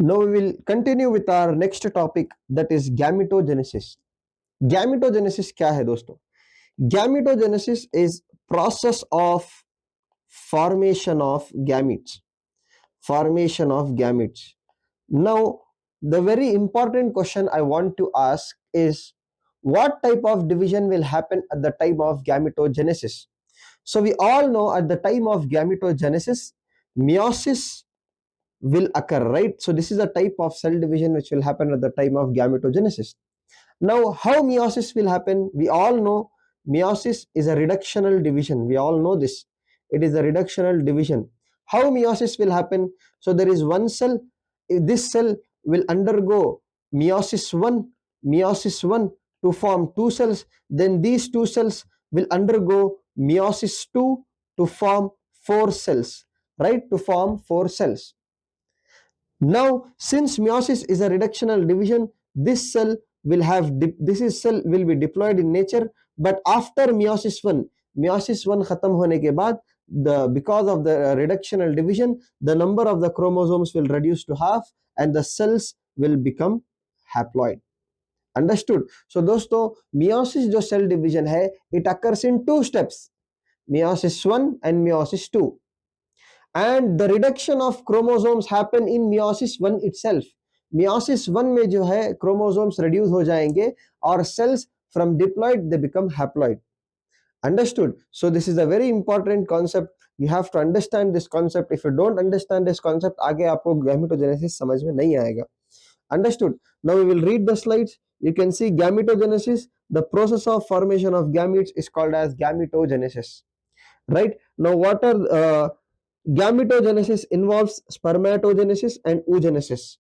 Now we will continue with our next topic, that is gametogenesis. Gametogenesis क्या है दोस्तों? Gametogenesis is process of formation of gametes. Formation of gametes. Now, the very important question I want to ask is, what type of division will happen at the time of gametogenesis? So we all know at the time of gametogenesis, meiosis will occur, right? So this is a type of cell division which will happen at the time of gametogenesis. Now, how meiosis will happen? We all know meiosis is a reductional division. We all know this. It is a reductional division. How meiosis will happen? So there is one cell. This cell will undergo meiosis 1 to form two cells. Then these two cells will undergo meiosis 2 to form four cells, right? To form four cells. Now, since meiosis is a reductional division, this cell will have cell will be diploid in nature. But after meiosis 1 खत्म होने के बाद, because of the reductional division, the number of the chromosomes will reduce to half and the cells will become haploid. Understood? So दोस्तों, meiosis जो cell division है, it occurs in two steps, meiosis 1 and meiosis 2. And the reduction of chromosomes happen in meiosis 1 itself. meiosis 1 में जो है chromosomes reduce हो जाएंगे और cells from diploid they become haploid. Understood? So this is a very important concept. You have to understand this concept. If you don't understand this concept, आगे आपको gametogenesis समझ में नहीं आएगा. Understood? Now we will read the slides. You can see gametogenesis. The process of formation of gametes is called as gametogenesis. Right? Now what are gametogenesis involves spermatogenesis and oogenesis.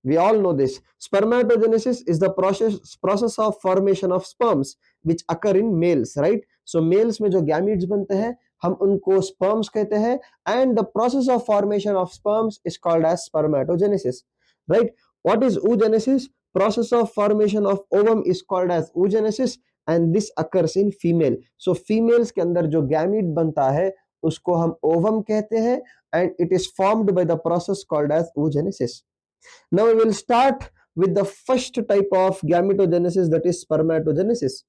We all know this. Spermatogenesis is the process of formation of sperms which occur in males, right? So males में जो gametes बनते हैं हम उनको sperms कहते हैं, and the process of formation of sperms is called as spermatogenesis, right? What is oogenesis? Process of formation of ovum is called as oogenesis and this occurs in female. So females के अंदर जो gamete बनता है उसको हम ovum कहते हैं and it is formed by the process called as oogenesis. Now we will start with the first type of gametogenesis, that is spermatogenesis.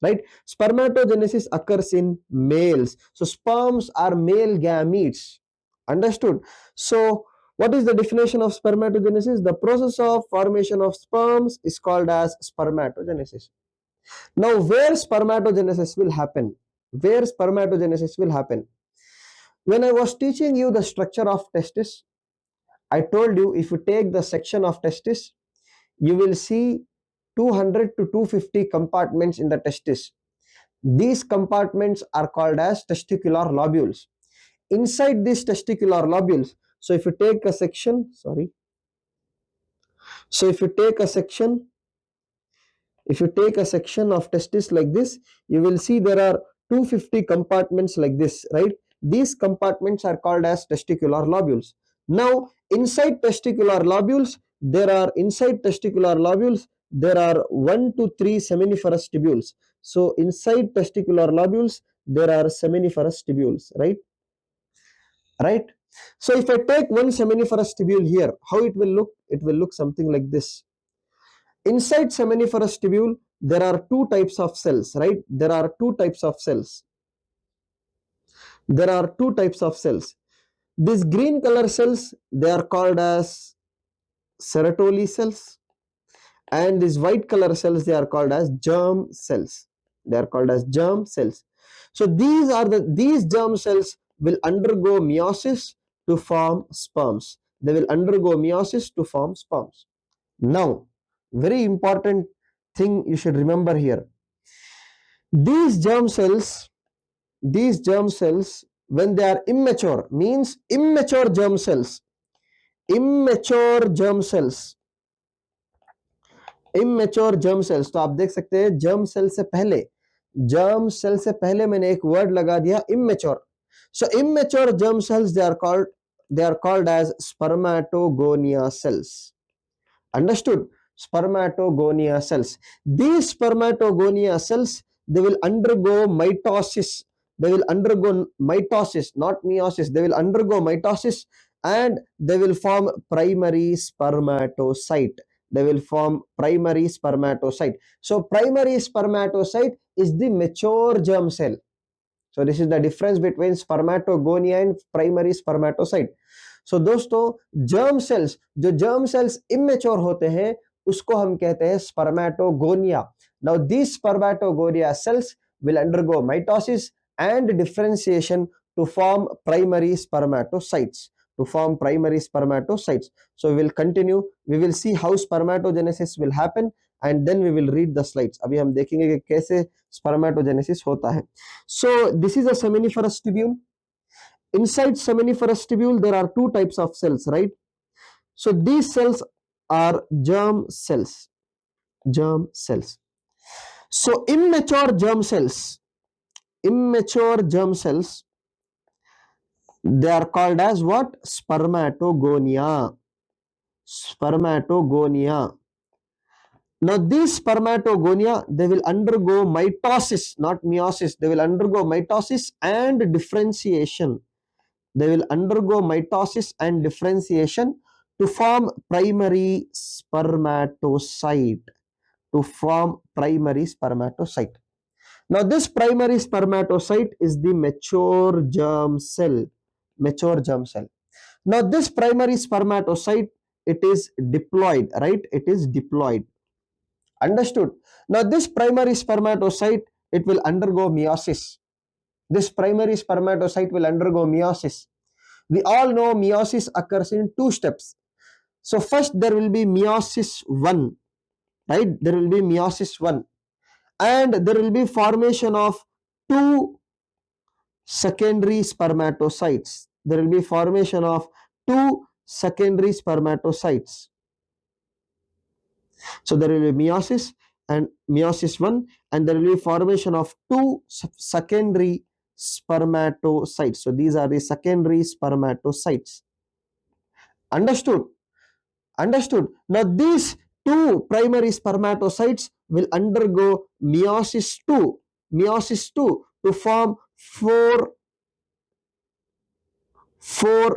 Right? Spermatogenesis occurs in males. So sperms are male gametes. Understood? So what is the definition of spermatogenesis? The process of formation of sperms is called as spermatogenesis. Now where spermatogenesis will happen? Where spermatogenesis will happen? When I was teaching you the structure of testis, I told you if you take the section of testis, you will see 200 to 250 compartments in the testis. These compartments are called as testicular lobules. Inside these testicular lobules, so if you take a section, if you take a section of testis like this, you will see there are 250 compartments like this, right? These compartments are called as testicular lobules. Now, inside testicular lobules, there are 1 to 3 seminiferous tubules. So, inside testicular lobules, there are seminiferous tubules, right? Right? So, if I take one seminiferous tubule here, how it will look? It will look something like this. Inside seminiferous tubule, there are two types of cells, right? There are two types of cells. These green color cells, they are called as Sertoli cells, and these white color cells, they are called as germ cells. So these germ cells will undergo meiosis to form sperms. Now, very important thing you should remember here. These germ cells, when they are immature, means immature germ cells. immature germ cells तो आप देख सकते हैं germ cell से पहले मैंने एक word लगा दिया immature. So immature germ cells, they are called as spermatogonia cells. Understood? Spermatogonia cells. These spermatogonia cells, they will undergo mitosis. Not meiosis. They will undergo mitosis and they will form primary spermatocyte. They will form primary spermatocyte. So primary spermatocyte is the mature germ cell. So this is the difference between spermatogonia and primary spermatocyte. सो दोस्तों germ cells, जो germ cells immature होते हैं उसको हम कहते हैं spermatogonia. Now these spermatogonia cells will undergo mitosis and differentiation to form primary spermatocytes. To form primary spermatocytes. So we will continue. We will see how spermatogenesis will happen and then we will read the slides. अभी हम देखेंगे कि कैसे spermatogenesis होता है. So this is a seminiferous tubule. Inside seminiferous tubule, there are two types of cells, right? So these cells are germ cells. Germ cells. So immature germ cells, they are called as what? Spermatogonia. Spermatogonia. Now these spermatogonia, they will undergo mitosis, not meiosis. They will undergo mitosis and differentiation. They will undergo mitosis and differentiation to form primary spermatocyte. To form primary spermatocyte. Now this primary spermatocyte is the mature germ cell. Mature germ cell. Now this primary spermatocyte, it is diploid, right? It is diploid. Understood? Now this primary spermatocyte, it will undergo meiosis. This primary spermatocyte will undergo meiosis. We all know meiosis occurs in two steps. So first there will be meiosis 1, right? There will be meiosis 1 and there will be formation of two secondary spermatocytes. There will be formation of two secondary spermatocytes. So there will be meiosis and meiosis 1 and there will be formation of two secondary spermatocytes. So these are the secondary spermatocytes. Understood? Understood. Now these two primary spermatocytes will undergo meiosis 2 to form four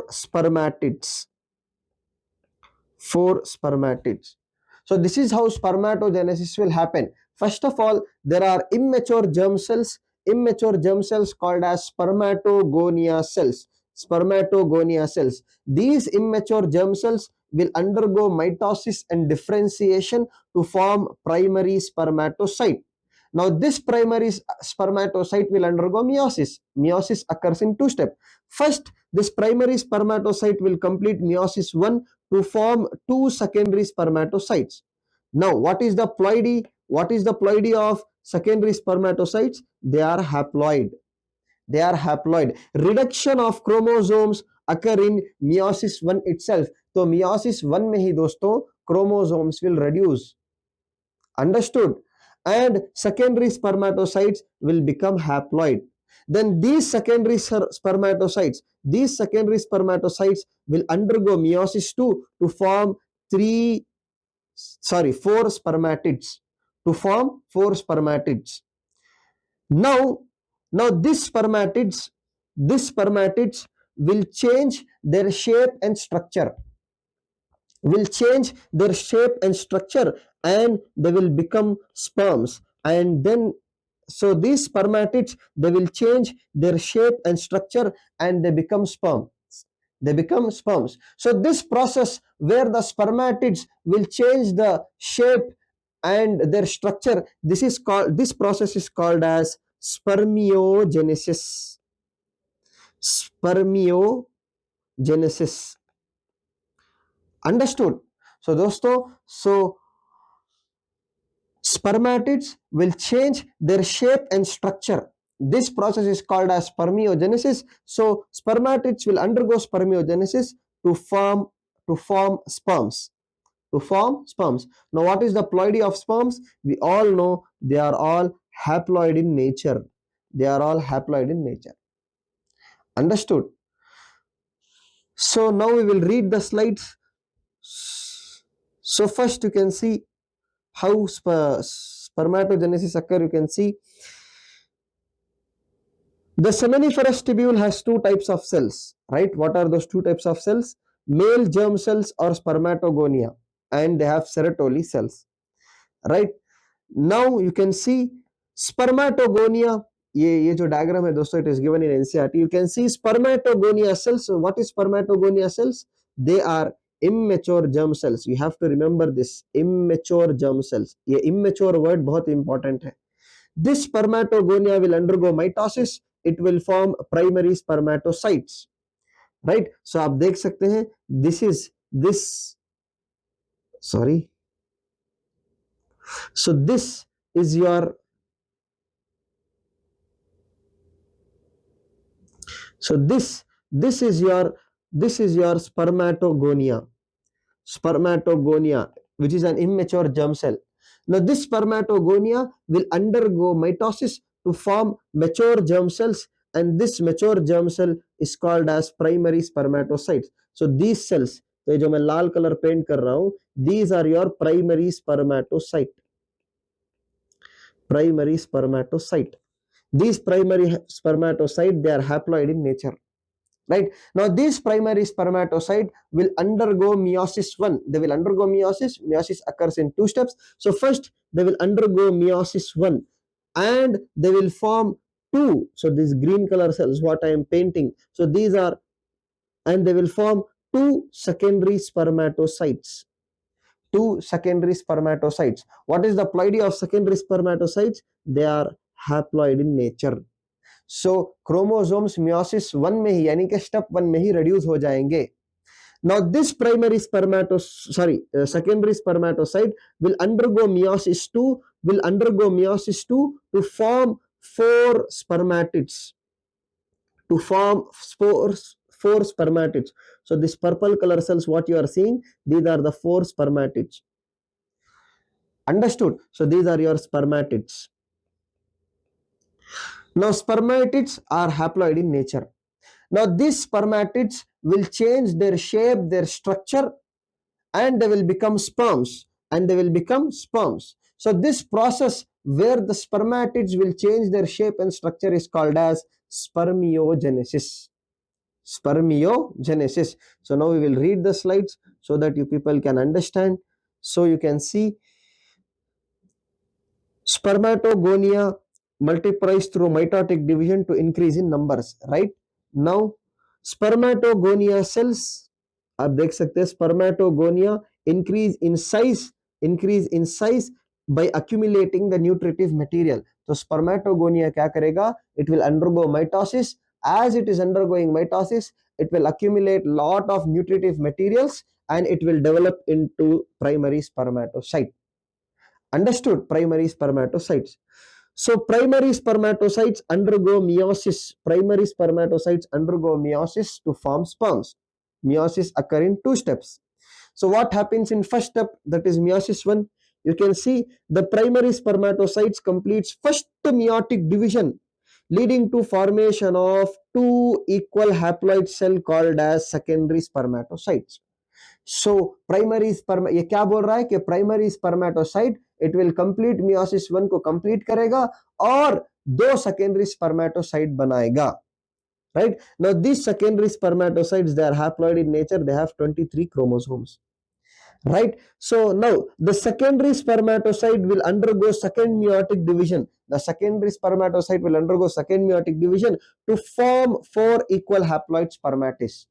spermatids. Four spermatids. So this is how spermatogenesis will happen. First of all, there are immature germ cells called as spermatogonia cells. Spermatogonia cells. These immature germ cells will undergo mitosis and differentiation to form primary spermatocyte. Now this primary spermatocyte will undergo meiosis. Meiosis occurs in two steps. First, this primary spermatocyte will complete meiosis 1 to form two secondary spermatocytes. Now, what is the ploidy? What is the ploidy of secondary spermatocytes? They are haploid. They are haploid. Reduction of chromosomes occur in meiosis 1 itself. तो meiosis 1 में ही दोस्तों chromosomes will reduce. Understood? And secondary spermatocytes will become haploid. Then these secondary spermatocytes will undergo meiosis 2 to form four spermatids. To form four spermatids. Now these spermatids will change their shape and structure. And they will become sperms. And then so these spermatids, they will change their shape and structure and they become sperms. So this process where the spermatids will change the shape and their structure, this process is called as spermiogenesis. Understood? So दोस्तों, spermatids will change their shape and structure. This process is called as spermiogenesis. So spermatids will undergo spermiogenesis to form sperms. Now what is the ploidy of sperms? We all know they are all haploid in nature. Understood? So now we will read the slides. So first you can see how spermatogenesis occur. You can see the seminiferous tubule has two types of cells, right? What are those two types of cells? male germ cells or spermatogonia, and they have serotoli cells, right? Now you can see spermatogonia. ये जो diagram है दोस्तों, it is given in NCERT. You can see spermatogonia cells. So what is spermatogonia cells? They are immature germ cells. You have to remember this, immature germ cells. ये immature word बहुत important है. This spermatogonia will undergo mitosis. It will form primary spermatocytes, right? So आप देख सकते हैं, this is this, sorry. So this is your, so this is your, this is your spermatogonia, which is an immature germ cell. Now this spermatogonia will undergo mitosis to form mature germ cells, and this mature germ cell is called as primary spermatocytes. So these cells, तो ये जो मैं लाल colour paint कर रहा हूं, these are your primary spermatocyte. Primary spermatocyte. These primary spermatocyte, they are haploid in nature. Right? Now, this primary spermatocyte will undergo meiosis 1. They will undergo meiosis. Meiosis occurs in 2 steps. So, first, they will undergo meiosis 1 and they will form 2. So, these green color cells, what I am painting. So, these are, and they will form 2 secondary spermatocytes. 2 secondary spermatocytes. What is the ploidy of secondary spermatocytes? They are haploid in nature. So chromosomes meiosis 1 में ही, यानी कि step 1 में ही reduce हो जाएंगे. Now this primary secondary spermatocyte will undergo meiosis 2, to form 4 spermatids, four spermatids. So this purple color cells what you are seeing, these are the 4 spermatids. Understood? So these are your spermatids. Now spermatids are haploid in nature. Now these spermatids will change their shape, their structure, and they will become sperms. So this process where the spermatids will change their shape and structure is called as spermiogenesis. So now we will read the slides so that you people can understand. So you can see spermatogonia multiplies through mitotic division to increase in numbers, right? Now spermatogonia cells, आप देख सकते हैं spermatogonia increase in size by accumulating the nutritive material. तो spermatogonia क्या करेगा? It will undergo mitosis. As it is undergoing mitosis, it will accumulate lot of nutritive materials and it will develop into primary spermatocyte. Understood? Primary spermatocytes. So primary spermatocytes undergo meiosis. To form sperms. Meiosis occur in 2 steps. So what happens in first step, that is meiosis 1? You can see the primary spermatocytes completes first meiotic division, leading to formation of 2 equal haploid cell called as secondary spermatocytes. So primary sperm, ये क्या बोल रहा है कि primary spermatocyte it will complete meiosis 1 को complete करेगा और 2 secondary spermatocyte बनाएगा, right? Now these secondary spermatocytes, they are haploid in nature. They have 23 chromosomes, right? So now the secondary spermatocyte will undergo second meiotic division. The secondary spermatocyte will undergo second meiotic division to form 4 equal haploid spermatids.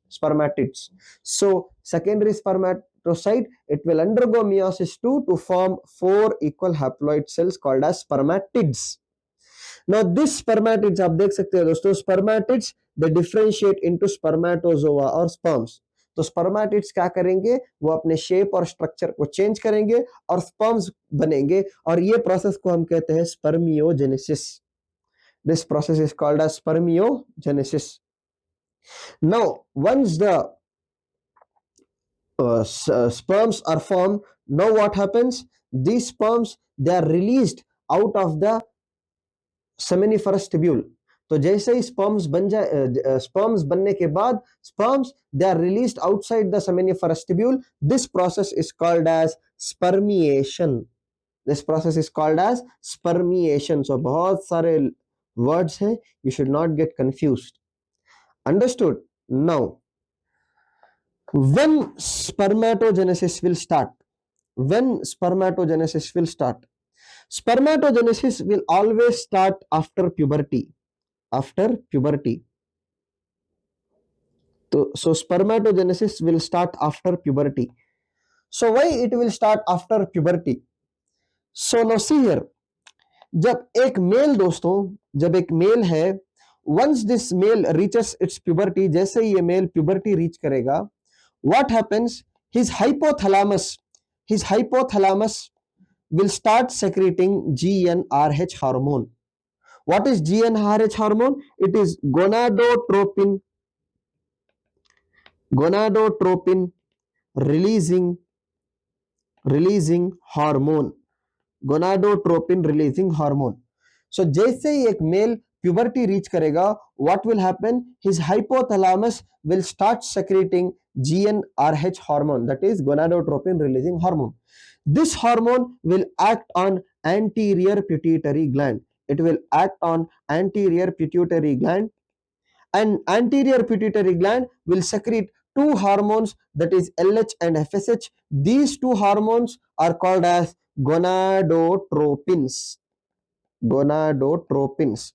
So secondary spermatocyte, it will undergo meiosis 2 to form 4 equal haploid cells called as spermatids. Now this spermatids, आप देख सकते हैं दोस्तों, spermatids they differentiate into spermatozoa or sperms. तो spermatids क्या करेंगे? वो अपने शेप और स्ट्रक्चर को चेंज करेंगे और स्पर्म्स बनेंगे, और ये प्रोसेस को हम कहते हैं spermiogenesis. This process is called as spermiogenesis. Now once the sperms are formed, now what happens? These sperms, they are released out of the seminiferous tubule. तो जैसे ही स्पर्म्स बन जाए, स्पर्म्स बनने के बाद sperms they are released outside the seminiferous tubule. This process is called as spermiation. So बहुत सारे words हैं, you should not get confused. Understood? Now When spermatogenesis will start? When spermatogenesis will start? Spermatogenesis will always start after puberty. After puberty. So spermatogenesis will start after puberty. So why it will start after puberty? So now see here, जब एक mail दोस्तों, जब एक mail है, once this male reaches its puberty, जैसे ये mail puberty reach करेगा, what happens? His hypothalamus will start secreting GnRH hormone. What is GnRH hormone? It is gonadotropin releasing hormone. Gonadotropin releasing hormone. So जैसे ही एक mail puberty reach करेगा, what will happen? His hypothalamus will start secreting GnRH hormone, that is gonadotropin releasing hormone. This hormone will act on anterior pituitary gland. It will act on anterior pituitary gland, and anterior pituitary gland will secrete two hormones, that is LH and FSH. These two hormones are called as gonadotropins. gonadotropins.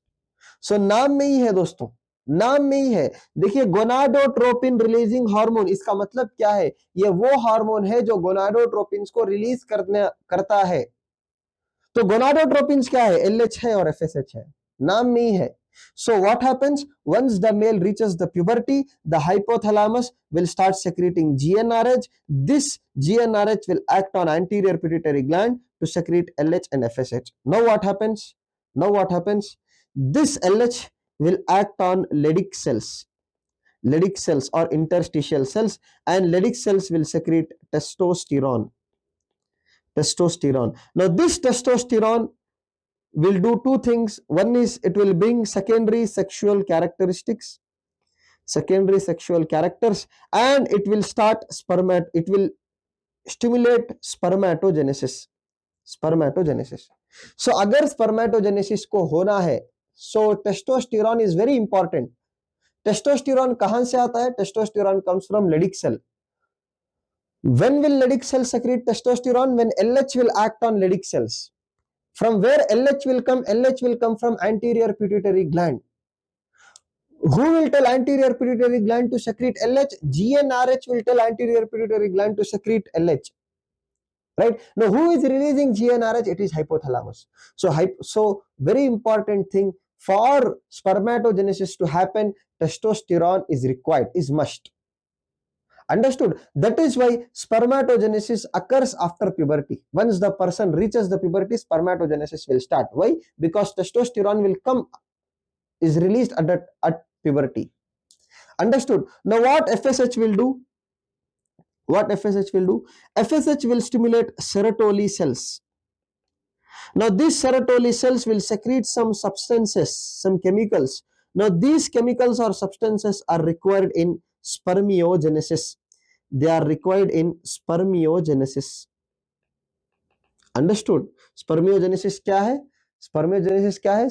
So नाम में ही है दोस्तों, नाम में ही है. देखिए gonadotropin releasing hormone, इसका मतलब क्या है? ये वो हार्मोन है जो गोनाडोट्रोपिन्स को रिलीज करता है. तो गोनाडोट्रोपिन्स क्या है? LH है और FSH है, नाम में ही है. So what happens? Once the male reaches the puberty, the hypothalamus will start secreting GnRH. This GnRH will act on anterior pituitary gland to secrete LH and FSH. Now what happens? This LH will act on Leydig cells or interstitial cells, and Leydig cells will secrete testosterone. Now this testosterone will do two things. One is it will bring secondary sexual characters, and it will stimulate spermatogenesis. So अगर spermatogenesis को होना है, so testosterone is very important. Testosterone कहां से आता है? Testosterone comes from Leydig cell. When will Leydig cell secrete testosterone? When LH will act on Leydig cells. From where LH will come? LH will come from anterior pituitary gland. Who will tell anterior pituitary gland to secrete LH? GnRH will tell anterior pituitary gland to secrete LH. Right? Now, who is releasing GnRH? It is hypothalamus. So very important thing, for spermatogenesis to happen, testosterone is required, is must. Understood? That is why spermatogenesis occurs after puberty. Once the person reaches the puberty, spermatogenesis will start. Why? Because testosterone is released at puberty. Understood? Now what FSH will do? FSH will stimulate Sertoli cells. Now these Sertoli cells will secrete some substances, some chemicals. Now these chemicals or substances are required in spermiogenesis. They are required in spermiogenesis. Understood? Spermiogenesis क्या है?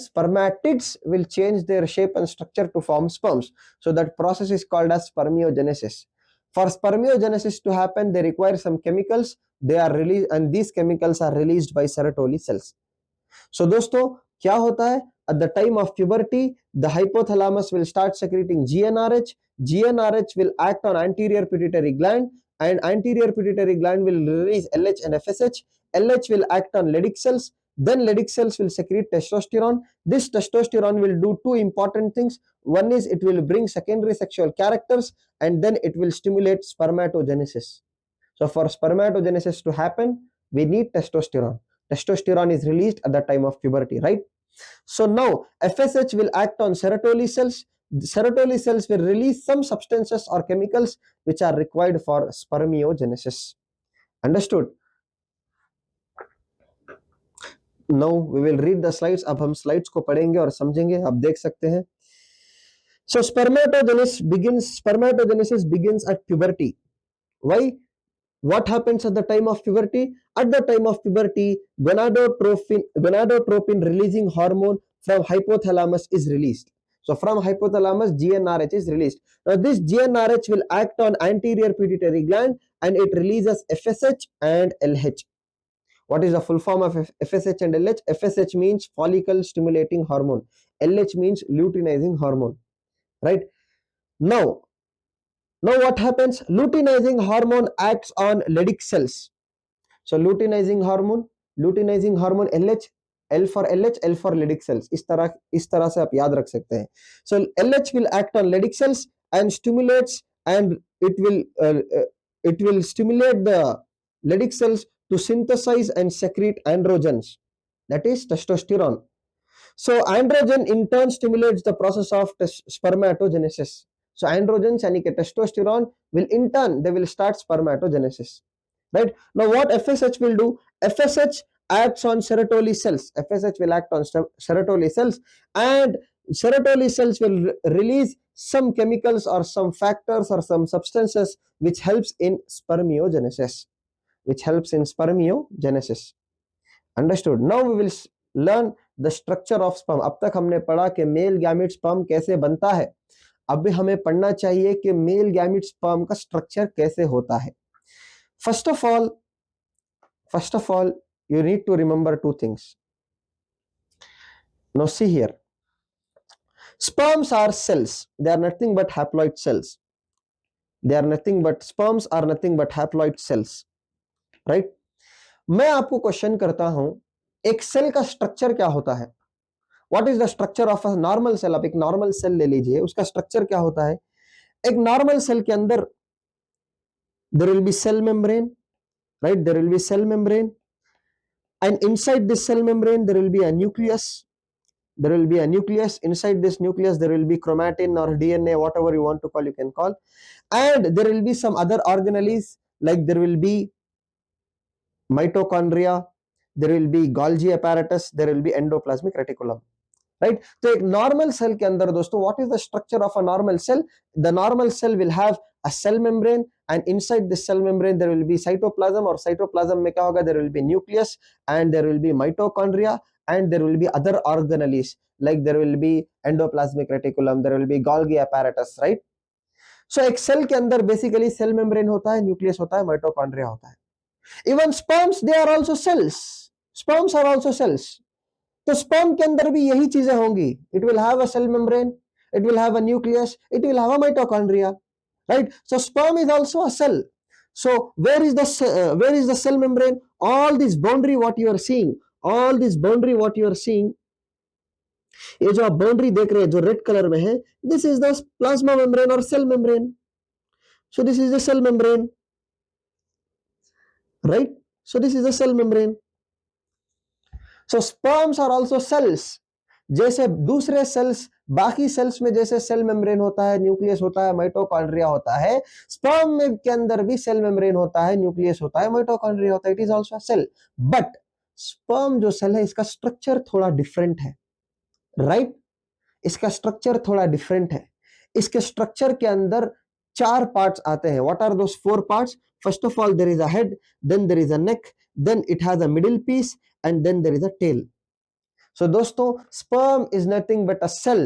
Spermatids will change their shape and structure to form sperms. So that process is called as spermiogenesis. For spermiogenesis to happen, they require some chemicals. They are released, and these chemicals are released by Sertoli cells. So दोस्तों क्या होता है? At the time of puberty, the hypothalamus will start secreting GnRH. GnRH will act on anterior pituitary gland, and anterior pituitary gland will release LH and FSH. LH will act on Leydig cells. Then Leydig cells will secrete testosterone. This testosterone will do two important things. One is it will bring secondary sexual characters, and then it will stimulate spermatogenesis. So for spermatogenesis to happen, we need testosterone. Testosterone is released at the time of puberty, right? So now FSH will act on Sertoli cells. The Sertoli cells will release some substances or chemicals which are required for spermiogenesis. Understood? Now we will read the slides. अब हम slides को पढ़ेंगे और समझेंगे. आप देख सकते हैं. So spermatogenesis begins at puberty. Why? What happens at the time of puberty? At the time of puberty, gonadotropin releasing hormone from hypothalamus is released. So from hypothalamus, GnRH is released. Now this GnRH will act on anterior pituitary gland and it releases FSH and LH. What is the full form of FSH and LH? FSH means follicle stimulating hormone. LH means luteinizing hormone. Right? Now what happens? Luteinizing hormone acts on Leydig cells. So luteinizing hormone LH, L for LH, L for Leydig cells. इस तरह से आप याद रख सकते हैं. So LH will act on Leydig cells and stimulates, and it will stimulate the Leydig cells to synthesize and secrete androgens, that is testosterone. So androgen in turn stimulates the process of spermatogenesis. So androgens यानी कि testosterone will in turn, they will start spermatogenesis. Right? Now what FSH will do? FSH acts on Sertoli cells. FSH will act on Sertoli cells, and Sertoli cells will release some chemicals or some factors or some substances which helps in spermiogenesis. Understood? Now we will learn the structure of sperm. अब तक हमने पढ़ा कि male gamete sperm कैसे बनता है. अब भी हमें पढ़ना चाहिए कि मेल गैमेट स्पर्म का स्ट्रक्चर कैसे होता है. First of all, you need to remember two things. Now see here. Sperms are cells. They are nothing but haploid cells. Sperms are nothing but haploid cells. Right? मैं आपको question करता हूं, एक cell का structure क्या होता है? What is the structure of a normal cell? आप एक नॉर्मल सेल ले लीजिए, उसका स्ट्रक्चर क्या होता है? एक नॉर्मल सेल के अंदर there will be cell membrane, right? There will be cell membrane, and inside this cell membrane there will be a nucleus. Inside this nucleus there will be chromatin or DNA, whatever you want to call, you can call, and there will be some other organelles, like there will be mitochondria, there will be Golgi apparatus, there will be endoplasmic reticulum. Right? तो एक normal cell के अंदर दोस्तों, what is the structure of a normal cell? The normal cell will have a cell membrane, and inside this cell membrane there will be cytoplasm, और cytoplasm में क्या होगा? There will be nucleus, and there will be mitochondria, and there will be other organelles, like there will be endoplasmic reticulum, there will be Golgi apparatus, right? So एक cell के अंदर basically cell membrane होता है, nucleus होता है, mitochondria होता है. Even sperms, they are also cells. Sperms are also cells. तो स्पर्म के अंदर भी यही चीजें होंगी. It will have a cell membrane, it will have a nucleus, it will have a mitochondria, right? So sperm is also a cell. So where is the cell membrane? All this boundary what you are seeing, ये जो आप boundary देख रहे हैं जो red colour में है, this is the plasma membrane और cell membrane. So this is the cell membrane, right? So this is the cell membrane. So sperms are also cells. जैसे दूसरे सेल्स, बाकी सेल्स में जैसे सेल मेम्ब्रेन होता है, न्यूक्लियस होता है, माइटोकॉन्ड्रिया होता है, स्पर्म में के अंदर भी सेल मेम्ब्रेन होता है, न्यूक्लियस होता है, माइटोकॉन्ड्रिया होता है. It is also a cell. But sperm जो सेल है, इसका स्ट्रक्चर थोड़ा डिफरेंट है, राइट? इसका स्ट्रक्चर थोड़ा डिफरेंट है. इसके स्ट्रक्चर के अंदर 4 पार्ट्स आते हैं. What are those 4 parts? First of all, there is a head, then there is a neck, then it has a middle piece, and then there is a tail. So दोस्तों, sperm is nothing but a cell.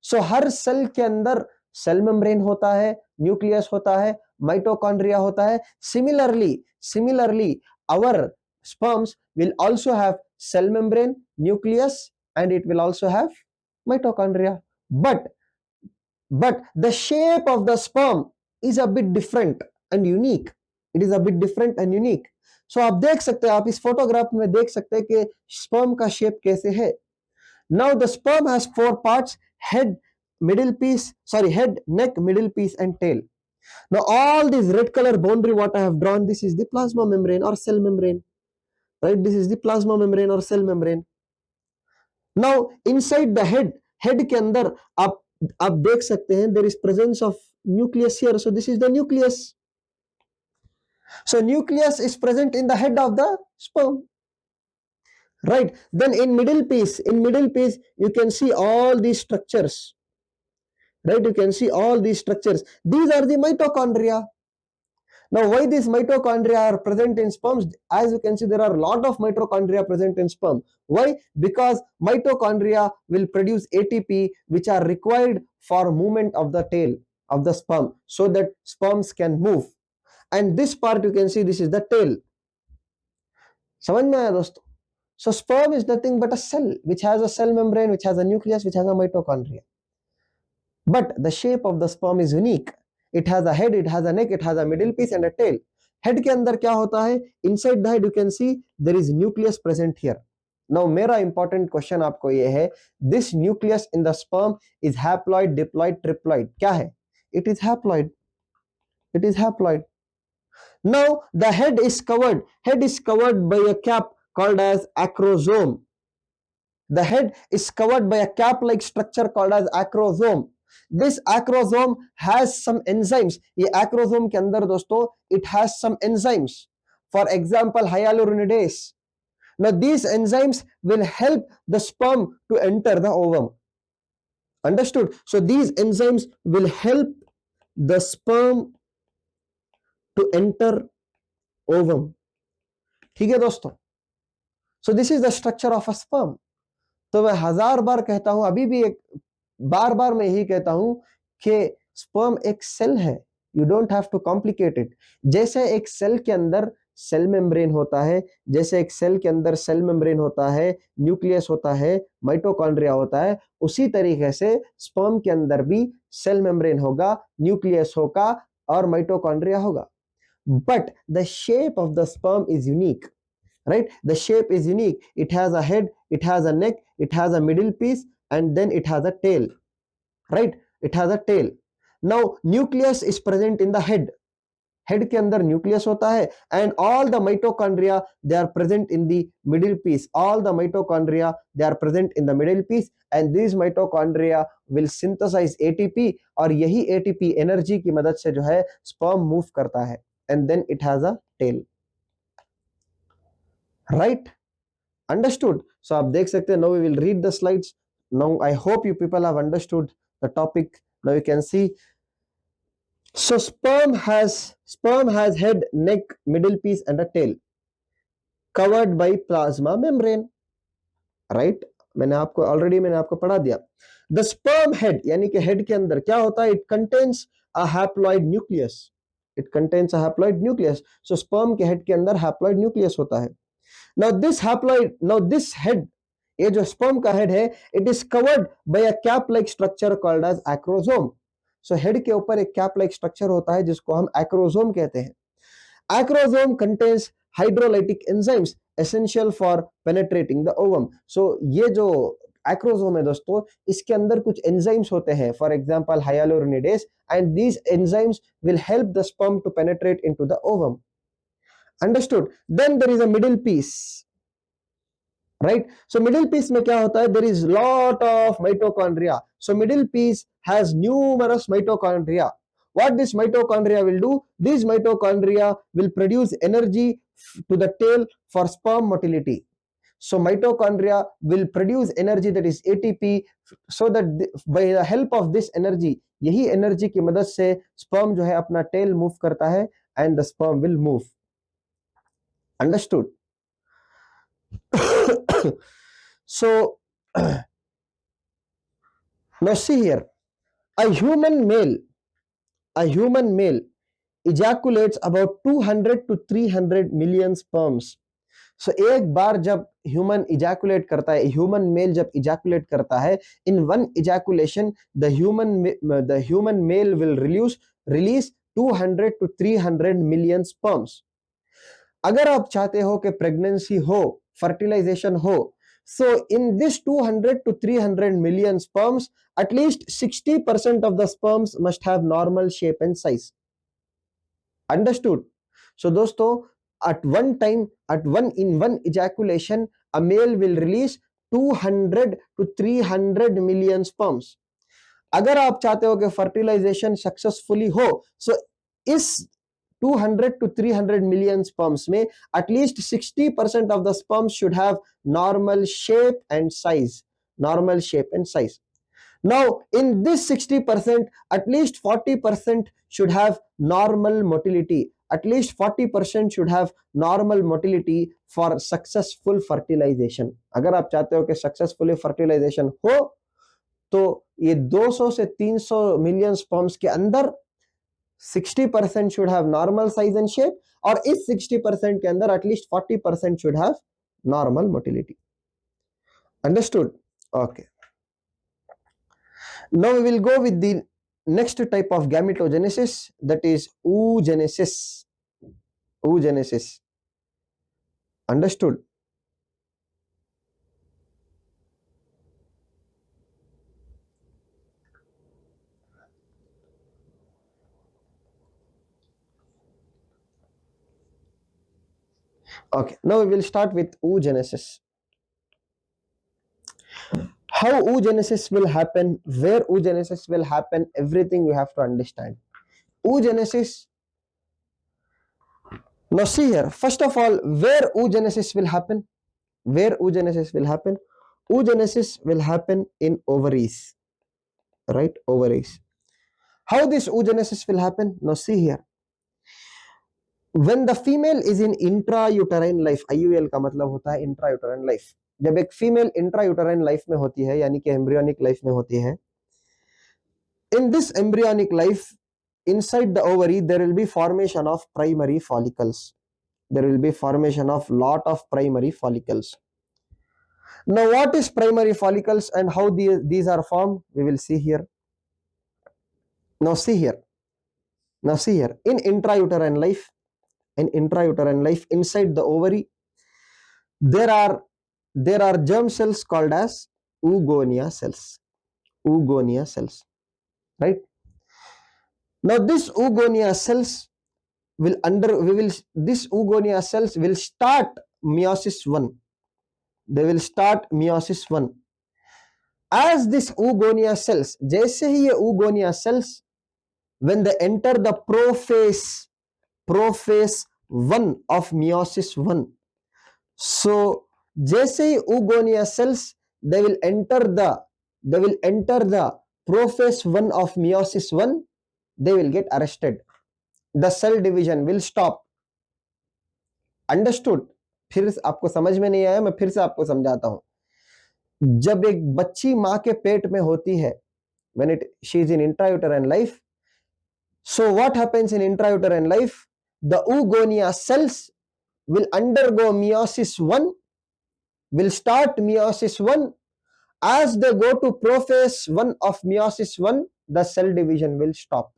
So हर cell के अंदर cell membrane होता है, nucleus होता है, mitochondria होता है. Similarly, our sperms will also have cell membrane, nucleus, and it will also have mitochondria. But the shape of the sperm is a bit different and unique. It is a bit different and unique. सो आप देख सकते हैं, आप इस photograph में देख सकते हैं कि स्पर्म का शेप कैसे है. Now the sperm has 4 parts: head, neck, middle piece and tail. Now all this red color boundary what I have drawn, this is the plasma membrane or cell membrane, right? This is the plasma membrane or cell membrane. Now inside the head के अंदर आप देख सकते हैं, there is presence of nucleus here. So this is the nucleus. So nucleus is present in the head of the sperm, right? Then in middle piece you can see all these structures, right? You can see all these structures. These are the mitochondria. Now, why these mitochondria are present in sperms? As you can see, there are a lot of mitochondria present in sperm. Why? Because mitochondria will produce ATP, which are required for movement of the tail of the sperm, so that sperms can move. And this part you can see, this is the tail. समझ में आया दोस्तों? So sperm is nothing but a cell which has a cell membrane, which has a nucleus, which has a mitochondria. But the shape of the sperm is unique. It has a head, it has a neck, it has a middle piece and a tail. Head के अंदर क्या होता है? Inside the head you can see there is nucleus present here. Now मेरा important question आपको ये है, this nucleus in the sperm is haploid, diploid, triploid. क्या है? It is haploid. It is haploid. Now the head is covered by a cap called as acrosome. The head is covered by a cap-like structure called as acrosome. This acrosome has some enzymes. ये acrosome के अंदर दोस्तों, it has some enzymes. For example, hyaluronidase. Now these enzymes will help the sperm to enter the ovum. Understood? So these enzymes will help the sperm to enter ovum. ठीक है दोस्तों? So this is the structure of a sperm. तो मैं हजार बार कहता हूं, अभी भी एक बार बार मैं यही कहता हूं कि स्पर्म एक सेल है. You don't have to complicate it. जैसे एक सेल के अंदर सेल मेम्ब्रेन होता है, जैसे एक सेल के अंदर सेल मेम्ब्रेन होता है, न्यूक्लियस होता है, माइटोकॉन्ड्रिया होता है, उसी तरीके से स्पर्म के अंदर भी सेल मेम्ब्रेन होगा, न्यूक्लियस होगा और माइटोकॉन्ड्रिया होगा. But the shape of the sperm is unique. Right? The shape is unique. It has a head, it has a neck, it has a middle piece, and then it has a tail. Right? It has a tail. Now, nucleus is present in the head. Head के अंदर nucleus होता है, and all the mitochondria, they are present in the middle piece. All the mitochondria, they are present in the middle piece, and these mitochondria will synthesize ATP, और यही ATP energy की मदद से जो है sperm move करता है, and then it has a tail. Right? Understood? So आप देख सकते हैं. Now we will read the slides. Now I hope you people have understood the topic. Now you can see. So sperm has head, neck, middle piece and a tail covered by plasma membrane. Right? मैंने आपको पढ़ा दिया. The sperm head यानी कि head के अंदर क्या होता है? It contains a haploid nucleus. It contains a haploid nucleus. So sperm के head के अंदर haploid nucleus होता है. Now this head, ये जो sperm का head है, it is covered by a cap-like structure called as acrosome. So head के ऊपर एक cap-like structure होता है जिसको हम acrosome कहते हैं. Acrosome contains hydrolytic enzymes essential for penetrating the ovum. So ये जो acrosome है दोस्तों, इसके अंदर कुछ enzymes होते हैं. For example, hyaluronidase, and these enzymes will help the sperm to penetrate into the ovum. Understood? Then there is a middle piece. Right? So middle piece में क्या होता है? There is lot of mitochondria. So middle piece has numerous mitochondria. What this mitochondria will do? These mitochondria will produce energy to the tail for sperm motility. So mitochondria will produce energy, that is ATP, so that by the help of this energy, यही energy की मदद से sperm जो है अपना tail move करता है, and the sperm will move. Understood? So now see here, a human male ejaculates about 200 to 300 million sperms. So एक बार जब human ejaculate करता है, human male जब ejaculate करता है, in one ejaculation the human male will release 200 to 300 million sperms. अगर आप चाहते हो कि प्रेगनेंसी हो, फर्टिलाइजेशन हो, so in this 200 to 300 million sperms, at least 60% of the sperms must have normal shape and size. Understood? So दोस्तों, in one ejaculation, a male will release 200 to 300 million sperms. अगर आप चाहते हो कि fertilisation successfully हो, so इस 200 to 300 million sperms में at least 60% of the sperms should have normal shape and size. Normal shape and size. Now, in this 60%, at least 40% should have normal motility. at least 40% should have normal motility for successful fertilization. अगर आप चाहते हो कि successfully fertilisation हो तो ये 200 से 300 million sperms के अंदर 60% should have normal size and shape, और इस 60% के अंदर at least 40% should have normal motility. Understood? Okay. Now we will go with the next type of gametogenesis, that is oogenesis. Oogenesis. Understood? Okay, now we will start with oogenesis. How oogenesis will happen, where oogenesis will happen, everything you have to understand. Oogenesis. Now see here, first of all, where oogenesis will happen? Where oogenesis will happen? Oogenesis will happen in ovaries, right? Ovaries. How this oogenesis will happen? Now see here, when the female is in intrauterine life, IUL का मतलब होता है intrauterine life. जब एक female intrauterine life में होती है, यानी कि एम्ब्रियोनिक लाइफ में होती है, in this embryonic life, inside the ovary there will be formation of primary follicles. There will be formation of lot of primary follicles. Now what is primary follicles and how these are formed, we will see here. Now see here, in intrauterine life, inside the ovary there are germ cells called as oogonia cells. Oogonia cells, right? Now this oogonia cells this oogonia cells will start meiosis 1. They will start meiosis 1. As this oogonia cells, जैसे ही ये oogonia cells, when they enter the prophase 1 of meiosis 1, so जैसे ही oogonia cells they will enter the prophase 1 of meiosis 1, they will get arrested. The cell division will stop. Understood? फिर आपको समझ में नहीं आया, मैं फिर से आपको समझाता हूं. जब एक बच्ची मां के पेट में होती है, when she is in intrauterine life, so what happens in intrauterine life? The oogonia cells will undergo meiosis 1, will start meiosis 1. As they go to prophase 1 of meiosis 1, the cell division will stop.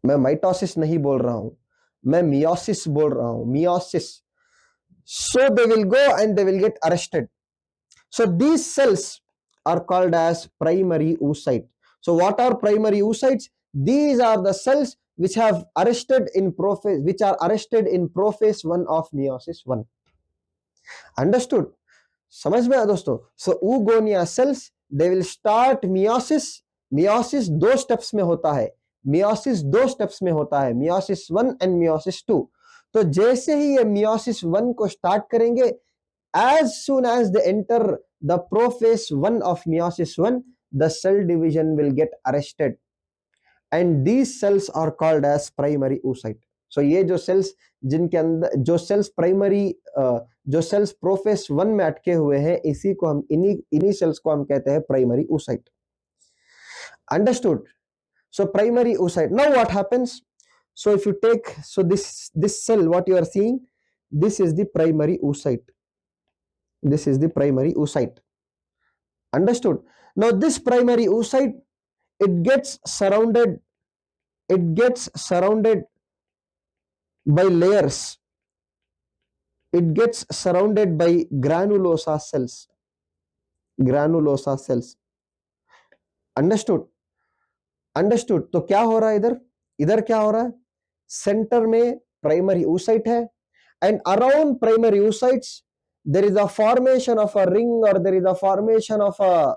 मैं mitosis नहीं बोल रहा हूं, मैं meiosis बोल रहा हूं, meiosis. So they will go and they will get arrested. So these cells are called as primary oocyte. So what are primary oocytes? These are the cells which have arrested in prophase, which are arrested in prophase 1 of meiosis 1. Understood? समझ में आया दोस्तों? So oogonia cells, they will start meiosis. Meiosis 2 steps में होता है. Meiosis 2 steps में होता है. Meiosis 1 and meiosis 2. तो जैसे ही ये meiosis 1 को स्टार्ट करेंगे, as soon as they enter the prophase 1 of meiosis 1, the cell division will get arrested, and these cells are called as primary oocyte. So ये जो cells जिनके अंदर जो cells primary जो cells prophase 1 में अटके हुए हैं, इसी को हम इन्हीं cells को हम कहते हैं primary oocyte. Understood? So primary oocyte. Now what happens? So if you take, so this cell what you are seeing, this is the primary oocyte. This is the primary oocyte. Understood? Now this primary oocyte, it gets surrounded by layers. It gets surrounded by granulosa cells. Granulosa cells. Understood? Understood? तो क्या हो रहा है इधर क्या हो रहा है? सेंटर में प्राइमरी oocyte है, and around primary oocytes there is a formation of a ring, or there is a formation of a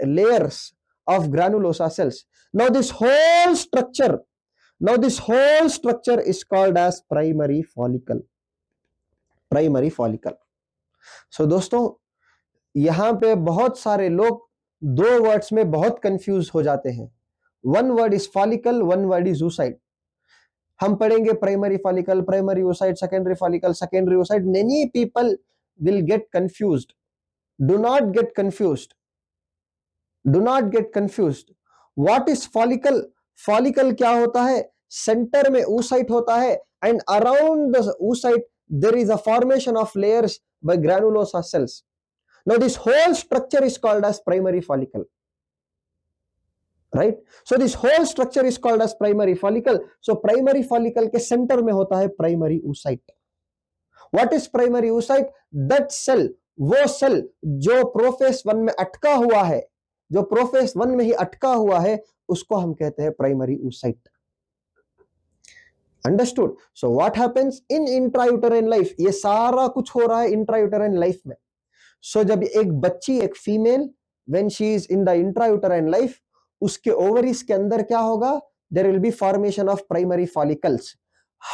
layers of granulosa cells. Now this whole structure is called as primary follicle. Primary follicle. So दोस्तों यहां पे बहुत सारे लोग 2 words में बहुत confuse हो जाते हैं. One word is follicle, one word is oocyte. हम पढ़ेंगे primary follicle, primary oocyte, secondary follicle, secondary oocyte. Many people will get confused. Do not get confused. Do not get confused. What is follicle? Follicle क्या होता है? Centre में oocyte होता है, and around the oocyte there is a formation of layers by granulosa cells. Now this whole structure is called as primary follicle. Right? So this whole structure is called as primary follicle. So primary follicle के center में होता है primary oocyte. What is primary oocyte? That cell, वो cell जो profess 1 में अटका हुआ है, जो प्रोफेस 1 में ही अटका हुआ है, उसको हम कहते हैं primary oocyte. Understood? So what happens in intrauterine life? ये सारा कुछ हो रहा है इंट्रायूटेराइन लाइफ में. सो जब एक बच्ची, एक female, when she is in the intrauterine life, उसके ओवरीज के अंदर क्या होगा? There will be formation of primary follicles.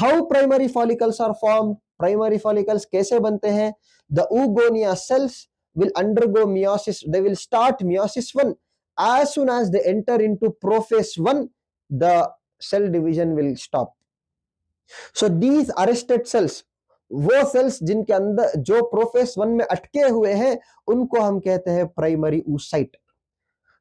How primary follicles are formed? Primary follicles कैसे बनते हैं? The oogonia cells will undergo meiosis. They will start meiosis 1. As soon as they enter into prophase 1, the cell division will stop. So these arrested cells, वो sales जिनके अंदर जो profess 1 में अटके हुए हैं, उनको हम कहते हैं primary oocyte.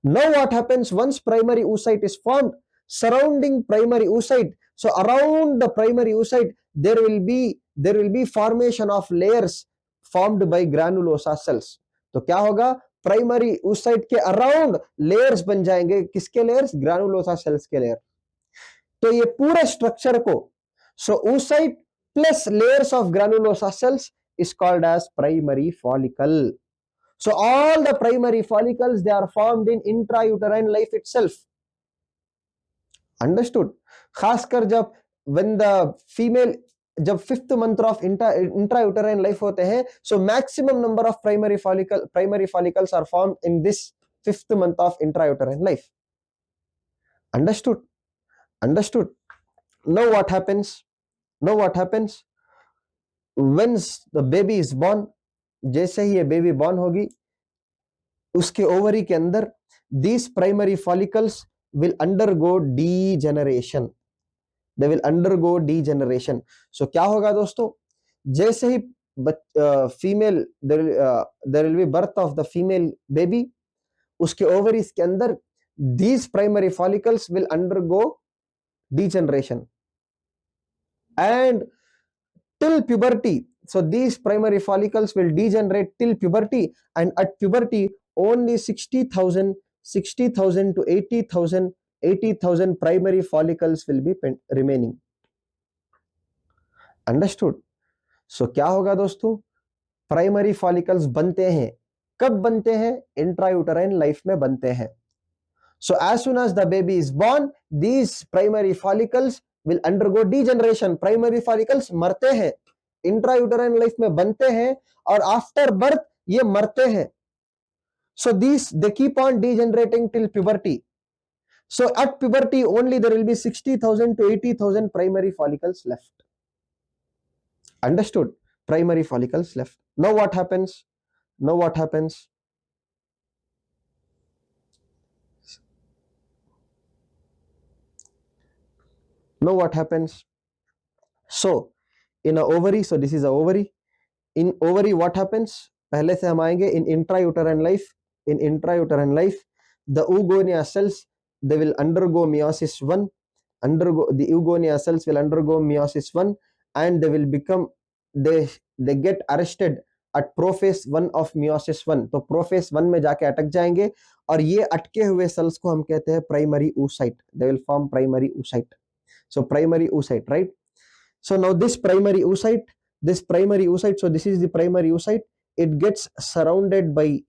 Now what happens once primary oocyte is formed? Surrounding primary oocyte, so around the primary oocyte there will be formation of layers formed by granulosa cells. तो क्या होगा? प्राइमरी oocyte के अराउंड लेयर्स बन जाएंगे. किसके layers? ग्रानुलोसा sales के layer. तो ये पूरे स्ट्रक्चर को, so oocyte plus layers of granulosa cells is called as primary follicle. So all the primary follicles, they are formed in intrauterine life itself. Understood? खासकर जब when the female, जब 5th month of intrauterine life होते हैं, so maximum number of primary follicles are formed in this 5th month of intrauterine life. Understood? Understood? Now what happens? Now what happens? Once the baby is born, जैसे ही ये baby born होगी, उसके ovary के अंदर these primary follicles will undergo degeneration. They will undergo degeneration. So क्या होगा दोस्तों? जैसे ही female, there will be birth of the female baby, उसके ओवरीज के अंदर these primary follicles will undergo degeneration. And till puberty, so these primary follicles will degenerate till puberty, and at puberty only 60,000 to 80,000 primary follicles will be remaining. Understood? So क्या होगा दोस्तों? Primary follicles बनते हैं. कब बनते हैं? Intrauterine life में बनते हैं. So as soon as the baby is born, these primary follicles will undergo degeneration. Primary follicles मरते हैं, इंट्रायूटेराइन लाइफ में बनते हैं, और आफ्टर बर्थ ये मरते हैं. So these, they keep on degenerating till puberty. So at puberty only there will be 60,000 to 80,000 primary follicles left. Understood? Primary follicles left. Now what happens? Now what happens? Now what happens? So in a ovary, so this is a ovary. In ovary what happens? पहले से हम आएंगे. In intrauterine life, in intrauterine life, the oogonia cells, they will undergo meiosis 1. The oogonia cells will undergo meiosis 1, and they will become, they get arrested at prophase 1 of meiosis 1. तो prophase 1 में जाके अटक जाएंगे, और ये अटके हुए sales को हम कहते हैं primary oocyte. They will form primary oocyte. So primary oocyte, right? So now this primary oocyte, so this is the primary oocyte. It gets surrounded by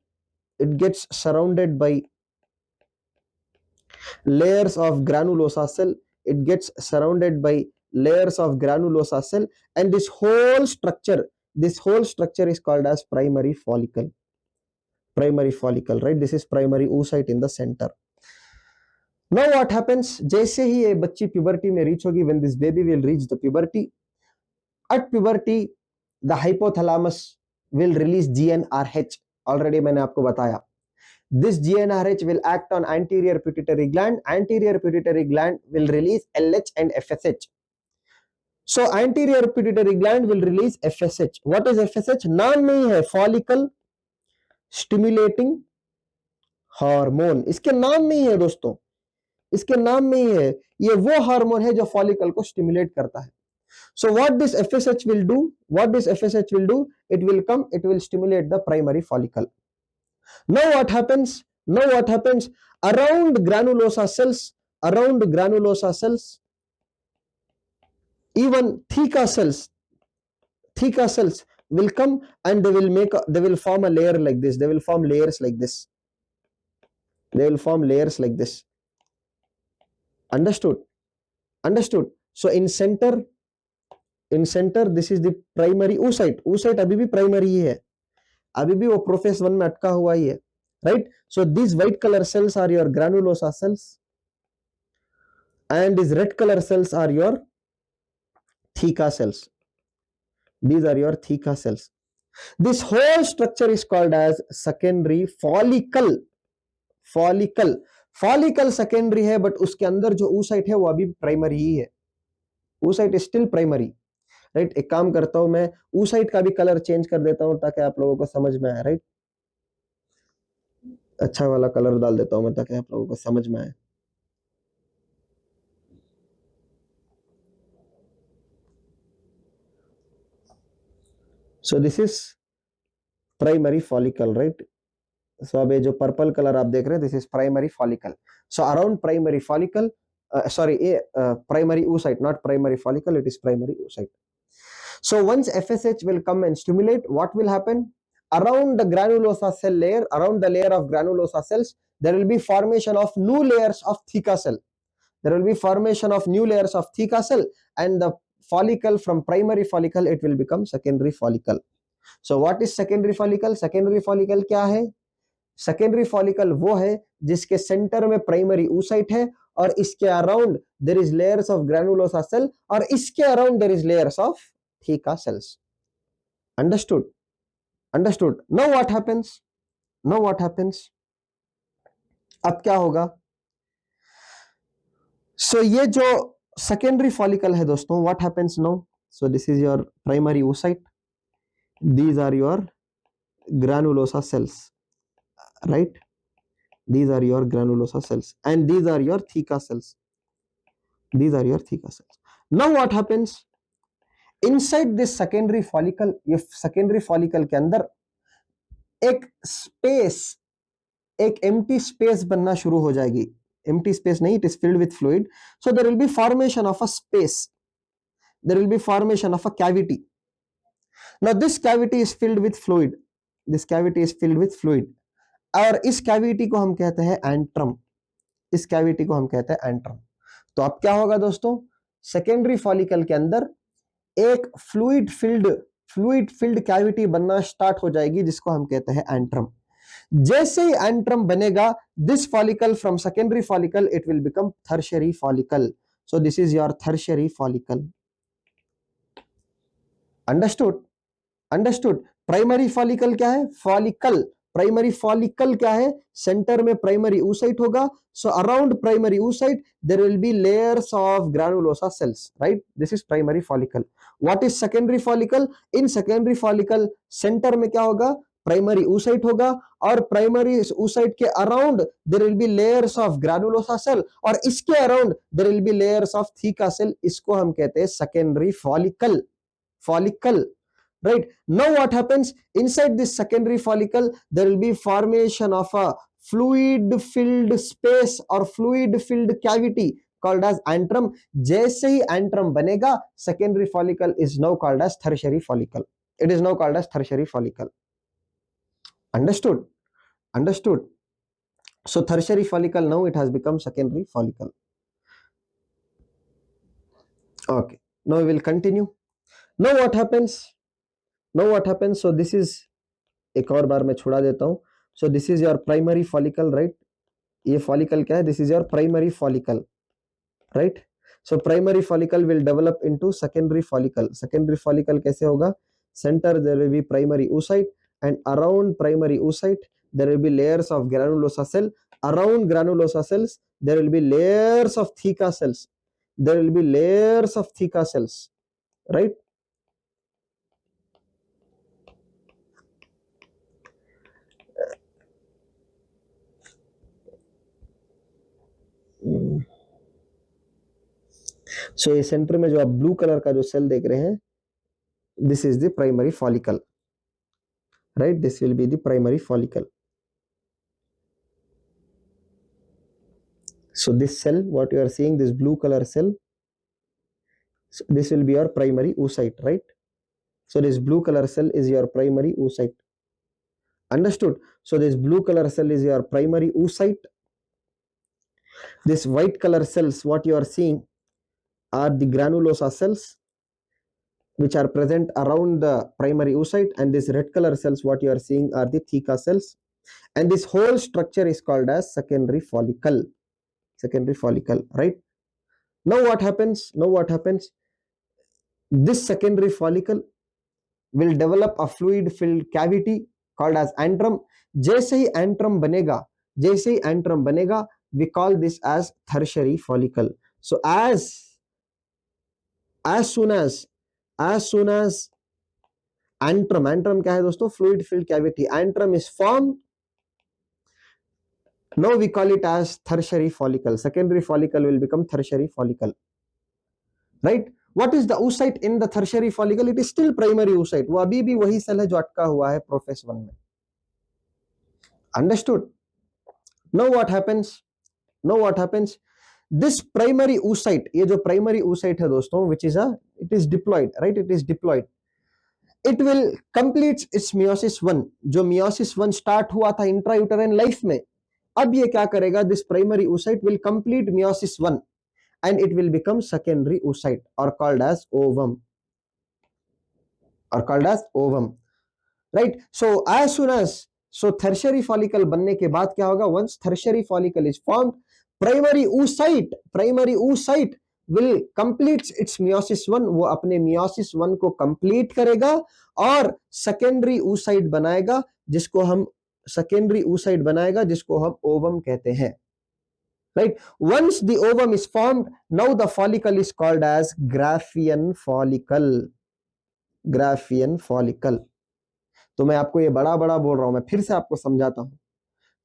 layers of granulosa cell. It gets surrounded by layers of granulosa cell, and this whole structure is called as primary follicle. Primary follicle, right? This is primary oocyte in the center. Now what happens? जैसे ही ये बच्ची puberty में reach होगी, when this baby will reach the puberty, at puberty the hypothalamus will release GnRH. Already मैंने आपको बताया. This GnRH will act on anterior pituitary gland. Anterior pituitary gland will release LH and FSH. So anterior pituitary gland will release FSH. What is FSH? नाम में ही है, follicle stimulating hormone, इसके नाम में ही है दोस्तों, इसके नाम में ही है, ये वो हार्मोन है जो फॉलिकल को स्टिमुलेट करता है. So what this FSH will do? What this FSH will do? It will come, it will stimulate the primary follicle. Now what happens? Now what happens? Around granulosa cells, even theca cells will come and they will form a layer like this. They will form layers like this. They will form layers like this. Understood? Understood? So in center, this is the primary oocyte. Oocyte अभी भी primary ही है, अभी भी वो profess 1 में अटका हुआ ही है, right? So these white color cells are your granulosa cells and these red color cells are your theca cells. These are your theca cells. This whole structure is called as secondary follicle. Follicle secondary है, but उसके अंदर जो oocyte है वो अभी primary ही है. oocyte is still primary, right? एक काम करता हूं मैं, oocyte का भी कलर चेंज कर देता हूं ताकि आप लोगों को समझ में आए, right? अच्छा वाला कलर डाल देता हूं मैं ताकि आप लोगों को समझ में आए. So this is primary follicle, right? So अब ये जो पर्पल कलर आप देख रहे हैं, this is primary follicle. So around primary follicle, primary oocyte, not primary follicle, it is primary oocyte. So once FSH will come and stimulate, what will happen? Around the granulosa cell layer, around the layer of granulosa cells, there will be formation of new layers of theca cell. There will be formation of new layers of theca cell, and the follicle from primary follicle, it will become secondary follicle. So what is secondary follicle? Secondary follicle क्या है? Secondary follicle वो है जिसके centre में primary oocyte है और इसके around there is layers of granulosa cell और इसके around there is layers of theca cells. Understood? Understood? Now what happens? Now what happens? अब क्या होगा? So ये जो secondary follicle है दोस्तों, what happens now? So this is your primary oocyte. These are your granulosa cells, right? These are your granulosa cells and these are your theca cells. These are your theca cells. Now what happens? Inside this secondary follicle, ये secondary follicle के अंदर एक space, एक empty space बनना शुरू हो जाएगी. Empty space नहीं, it is filled with fluid. So there will be formation of a space. There will be formation of a cavity. Now this cavity is filled with fluid. This cavity is filled with fluid. और इस cavity को हम कहते हैं antrum. इस cavity को हम कहते हैं antrum. तो अब क्या होगा दोस्तों? Secondary follicle के अंदर एक fluid filled cavity बनना स्टार्ट हो जाएगी जिसको हम कहते हैं antrum. जैसे ही antrum बनेगा, this follicle from secondary follicle it will become tertiary follicle. So this is your tertiary follicle. Understood? Understood? Primary follicle क्या है? Follicle. Primary follicle क्या है? Center में primary oocyte होगा. So around primary oocyte there will be layers of granulosa cells, right? This is primary follicle. What is secondary follicle? In secondary follicle center में क्या होगा? Primary oocyte होगा और primary oocyte के around there will be layers of granulosa cell और इसके around there will be layers of theca cell. इसको हम कहते हैं secondary follicle. Right? Now what happens? Inside this secondary follicle there will be formation of a fluid filled space or fluid filled cavity called as antrum. जैसे ही antrum बनेगा, secondary follicle is now called as tertiary follicle. It is now called as tertiary follicle. Understood? Understood? So tertiary follicle now it has become secondary follicle. Okay. Now we will continue. Now what happens? Now what happens? So this is, एक और बार मैं छुड़ा देता हूं. So this is your primary follicle, right? ये follicle क्या है? This is your primary follicle, right? So primary follicle will develop into secondary follicle. Secondary follicle कैसे होगा? Center there will be primary oocyte and around primary oocyte there will be layers of granulosa cell. Around granulosa cells there will be layers of theca cells. There will be layers of theca cells. right? सो ये centre में जो आप blue colour का जो cell देख रहे हैं, this is the primary follicle, right? This will be the primary follicle. So this cell, what you are seeing, this blue color cell, so this will be your primary oocyte, right? So this blue color cell is your primary oocyte. Understood? So this blue color cell is your primary oocyte. This white color cells, what you are seeing, are the granulosa cells, which are present around the primary oocyte, and this red color cells, what you are seeing, are the theca cells, and this whole structure is called as secondary follicle. Secondary follicle, right? Now what happens? This secondary follicle will develop a fluid filled cavity called as antrum. जैसे ही antrum बनेगा, we call this as tertiary follicle. So as soon as antrum क्या है दोस्तों? Fluid filled cavity. Antrum is formed. Now we call it as tertiary follicle. Secondary follicle will become tertiary follicle, right? What is the oocyte in the tertiary follicle? It is still primary oocyte. वो अभी भी वही cell है जो अटका हुआ है profess 1 में. Understood? Now what happens? This primary oocyte, ये जो primary oocyte है दोस्तों, which is it is diploid, right? It is diploid. It will complete its meiosis 1. जो meiosis 1 start हुआ था intrauterine life में, अब ये क्या करेगा? This primary oocyte will complete meiosis 1 and it will become secondary oocyte or called as ovum. Right? So as soon as tertiary follicle बनने के बाद क्या होगा? Once tertiary follicle is formed, primary oocyte will complete its meiosis 1. वो अपने meiosis 1 को complete करेगा और secondary oocyte बनाएगा जिसको हम ovum कहते हैं. Right? Once the ovum is formed, now the follicle is called as Graafian follicle. तो मैं आपको ये बड़ा बोल रहा हूं, मैं फिर से आपको समझाता हूं.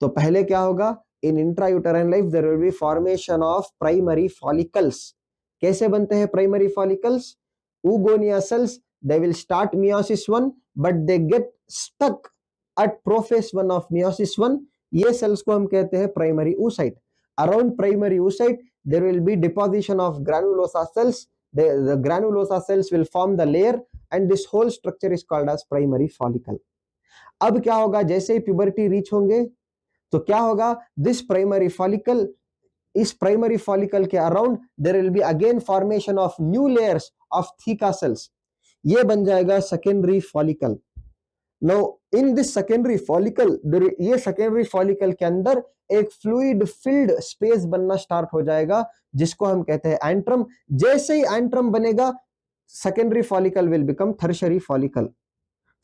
तो पहले क्या होगा? In intrauterine life there will be formation of primary follicles. कैसे बनते हैं primary follicles? oogonia cells, they will start meiosis 1 but they get stuck at prophase 1 of meiosis 1. ये cells को हम कहते हैं primary oocyte. Around primary oocyte there will be deposition of granulosa cells. The granulosa cells will form the layer and this whole structure is called as primary follicle. अब क्या होगा? जैसे ही puberty reach होंगे तो क्या होगा? This primary follicle, इस primary follicle के around there will be again formation of new layers of theca cells. ये बन जाएगा secondary follicle. Now in this secondary follicle, ये secondary follicle के अंदर एक fluid filled space बनना start हो जाएगा जिसको हम कहते हैं antrum. जैसे ही antrum बनेगा, secondary follicle will become tertiary follicle.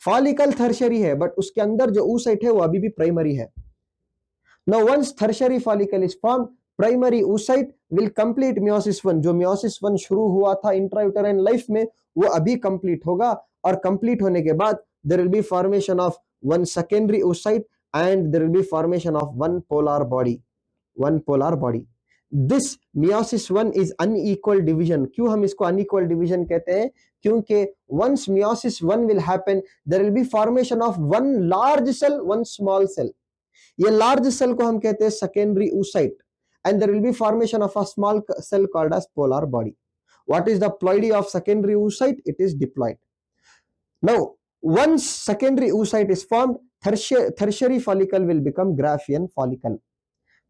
Follicle tertiary है बट उसके अंदर जो oocyte है वो अभी भी प्राइमरी है. Now once tertiary follicle is formed, primary oocyte will complete meiosis 1. जो meiosis 1 शुरू हुआ था intrauterine life में वो अभी complete होगा और complete होने के बाद there will be formation of one secondary oocyte and there will be formation of one polar body. This meiosis 1 is unequal division. क्यों हम इसको unequal division कहते हैं? क्योंकि once meiosis 1 will happen, there will be formation of one large cell, one small cell. ये large cell को हम कहते हैं secondary oocyte and there will be formation of a small cell called as polar body. What is the ploidy of secondary oocyte? It is diploid. Now once secondary oocyte is formed, tertiary follicle will become Graafian follicle.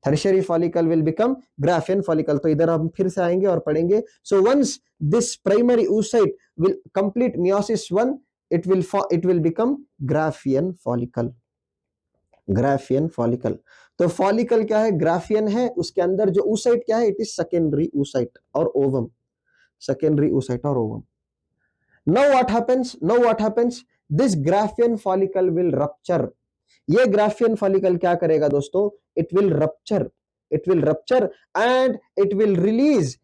Tertiary follicle will become Graafian follicle. तो इधर हम फिर से आएंगे और पढ़ेंगे. So once this primary oocyte will complete meiosis 1, it will become Graafian follicle. तो follicle क्या है? ग्राफियन है. उसके अंदर जो oocyte क्या है? It is secondary oocyte और ovum. Now what happens? This Graafian follicle will rupture. ये Graafian follicle क्या करेगा दोस्तों? It will rupture and it will release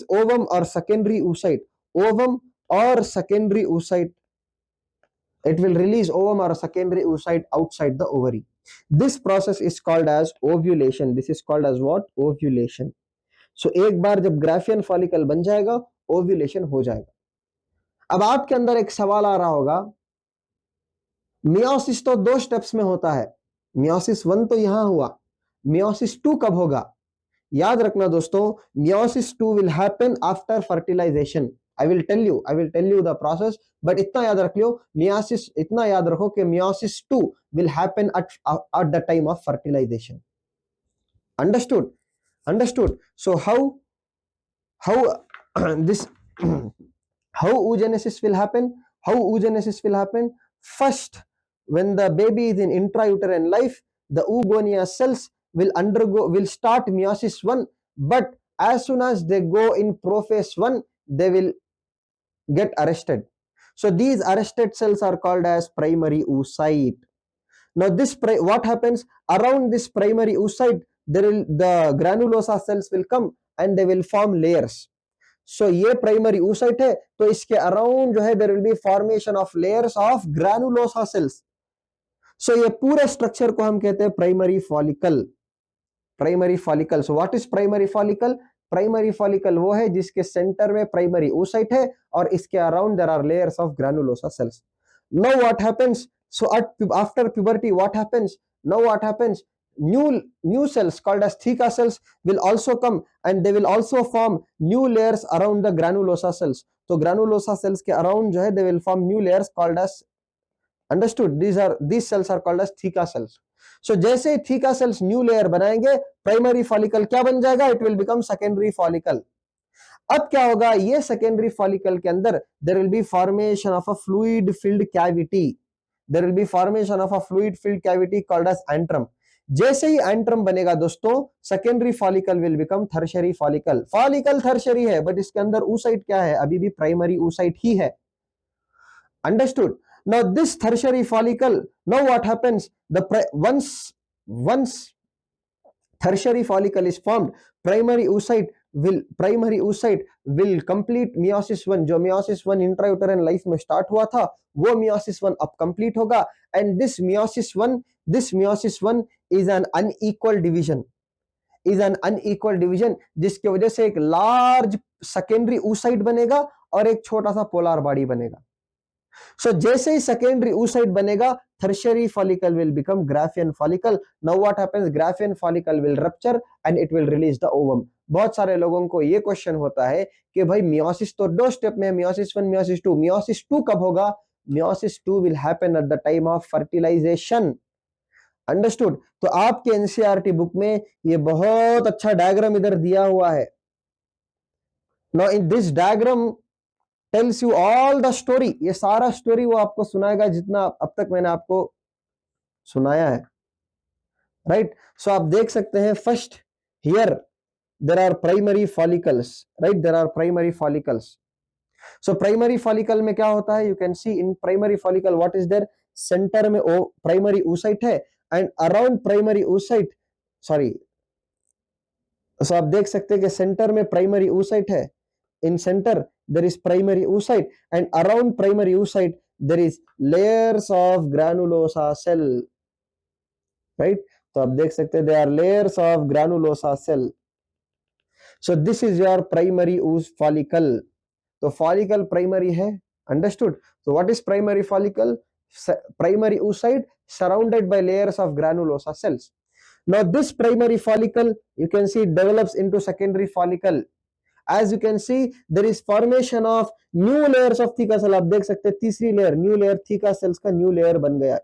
ovum or secondary oocyte. Ovum or secondary oocyte. It will release ovum or secondary oocyte outside the ovary. This process is called as ovulation. This is called as what? Ovulation. So एक बार जब Graafian follicle बन जाएगा, ovulation हो जाएगा। अब आपके अंदर एक सवाल आ रहा होगा, मियोसिस तो 2 स्टेप्स में होता है, मियोसिस 1 तो यहां हुआ, मियोसिस 2 कब होगा? याद रखना दोस्तों, meiosis 2 will happen after fertilization. I will tell you the process, but इतना याद रख लो, मियोसिस, इतना याद रखो कि meiosis 2 will happen at the time of fertilization. Understood? Understood? So how this how oogenesis will happen? How oogenesis will happen? First, when the baby is in intrauterine life, the oogonia cells will start meiosis 1, but as soon as they go in prophase 1, they will get arrested. So these arrested cells are called as primary oocyte. Now what happens around this primary oocyte? The granulosa cells will come and they will form layers. So ये primary oocyte है, तो इसके around जो है there will be formation of layers of granulosa cells. So ये पूरे structure को हम कहते हैं primary follicle. Primary follicle. So what is primary follicle? Primary follicle वो है जिसके सेंटर में प्राइमरी oocyte है और इसके around there are layers of granulosa cells. Now what happens? So after puberty, what happens? Now what happens? New cells called as theca cells will also come and they will also form new layers around the granulosa cells. So granulosa cells के around जो है they will form new layers called as, understood, these cells are called as theca cells. So जैसे ही theca cells new layer बनाएंगे, primary follicle क्या बन जाएगा? It will become secondary follicle. अब क्या होगा? ये सेकेंडरी फॉलिकल के अंदर there will be formation of a fluid filled cavity. There will be formation of a fluid filled cavity called as antrum. जैसे ही एंट्रम बनेगा दोस्तों, secondary follicle will become tertiary follicle. Follicle tertiary है but इसके अंदर oocyte क्या है? अभी भी प्राइमरी oocyte ही है. Understood? Now this tertiary follicle, now what happens? Once tertiary follicle is formed, primary oocyte will complete meiosis 1. जो meiosis 1 intrauterine life में start हुआ था, वो meiosis 1 अब complete होगा. And this meiosis 1 is an unequal division. जिसकी वजह से एक large secondary oocyte बनेगा और एक छोटा सा polar body बनेगा. So जैसे ही secondary oocyte बनेगा, tertiary follicle will become Graafian follicle. Now what happens? Graafian follicle will rupture and it will release the ovum. बहुत सारे लोगों को ये क्वेश्चन होता है कि भाई मियोसिस तो 2 स्टेप में है, मियोसिस 1, मियोसिस 2. मियोसिस 2 कब होगा? Meiosis 2 will happen at the time of fertilization. Understood? तो आपके एनसीईआरटी बुक में ये बहुत अच्छा डायग्राम इधर दिया हुआ है. Now in this diagram tells you all the story. ये सारा स्टोरी वो आपको सुनाएगा जितना अब तक मैंने आपको सुनाया है. राइट? सो आप देख सकते हैं, first here there are primary follicles. Right? There are primary follicles. So primary follicle में क्या होता है? You can see in primary follicle what is there. Centre में प्राइमरी oocyte है and around primary oocyte, sorry, so आप देख सकते हैं कि सेंटर में प्राइमरी oocyte है. In center there is primary oocyte and around primary oocyte there is layers of granulosa cell. Right? तो आप देख सकते हैं there are layers of granulosa cell. So this is your primary follicle. तो follicle primary है. Understood? So what is primary follicle? Primary oocyte surrounded by layers of granulosa cells. Now this primary follicle you can see develops into secondary follicle. As you can see there is formation of new layers of theca cell. आप देख सकते हैं तीसरी layer, new layer theca cells का new layer बन गया.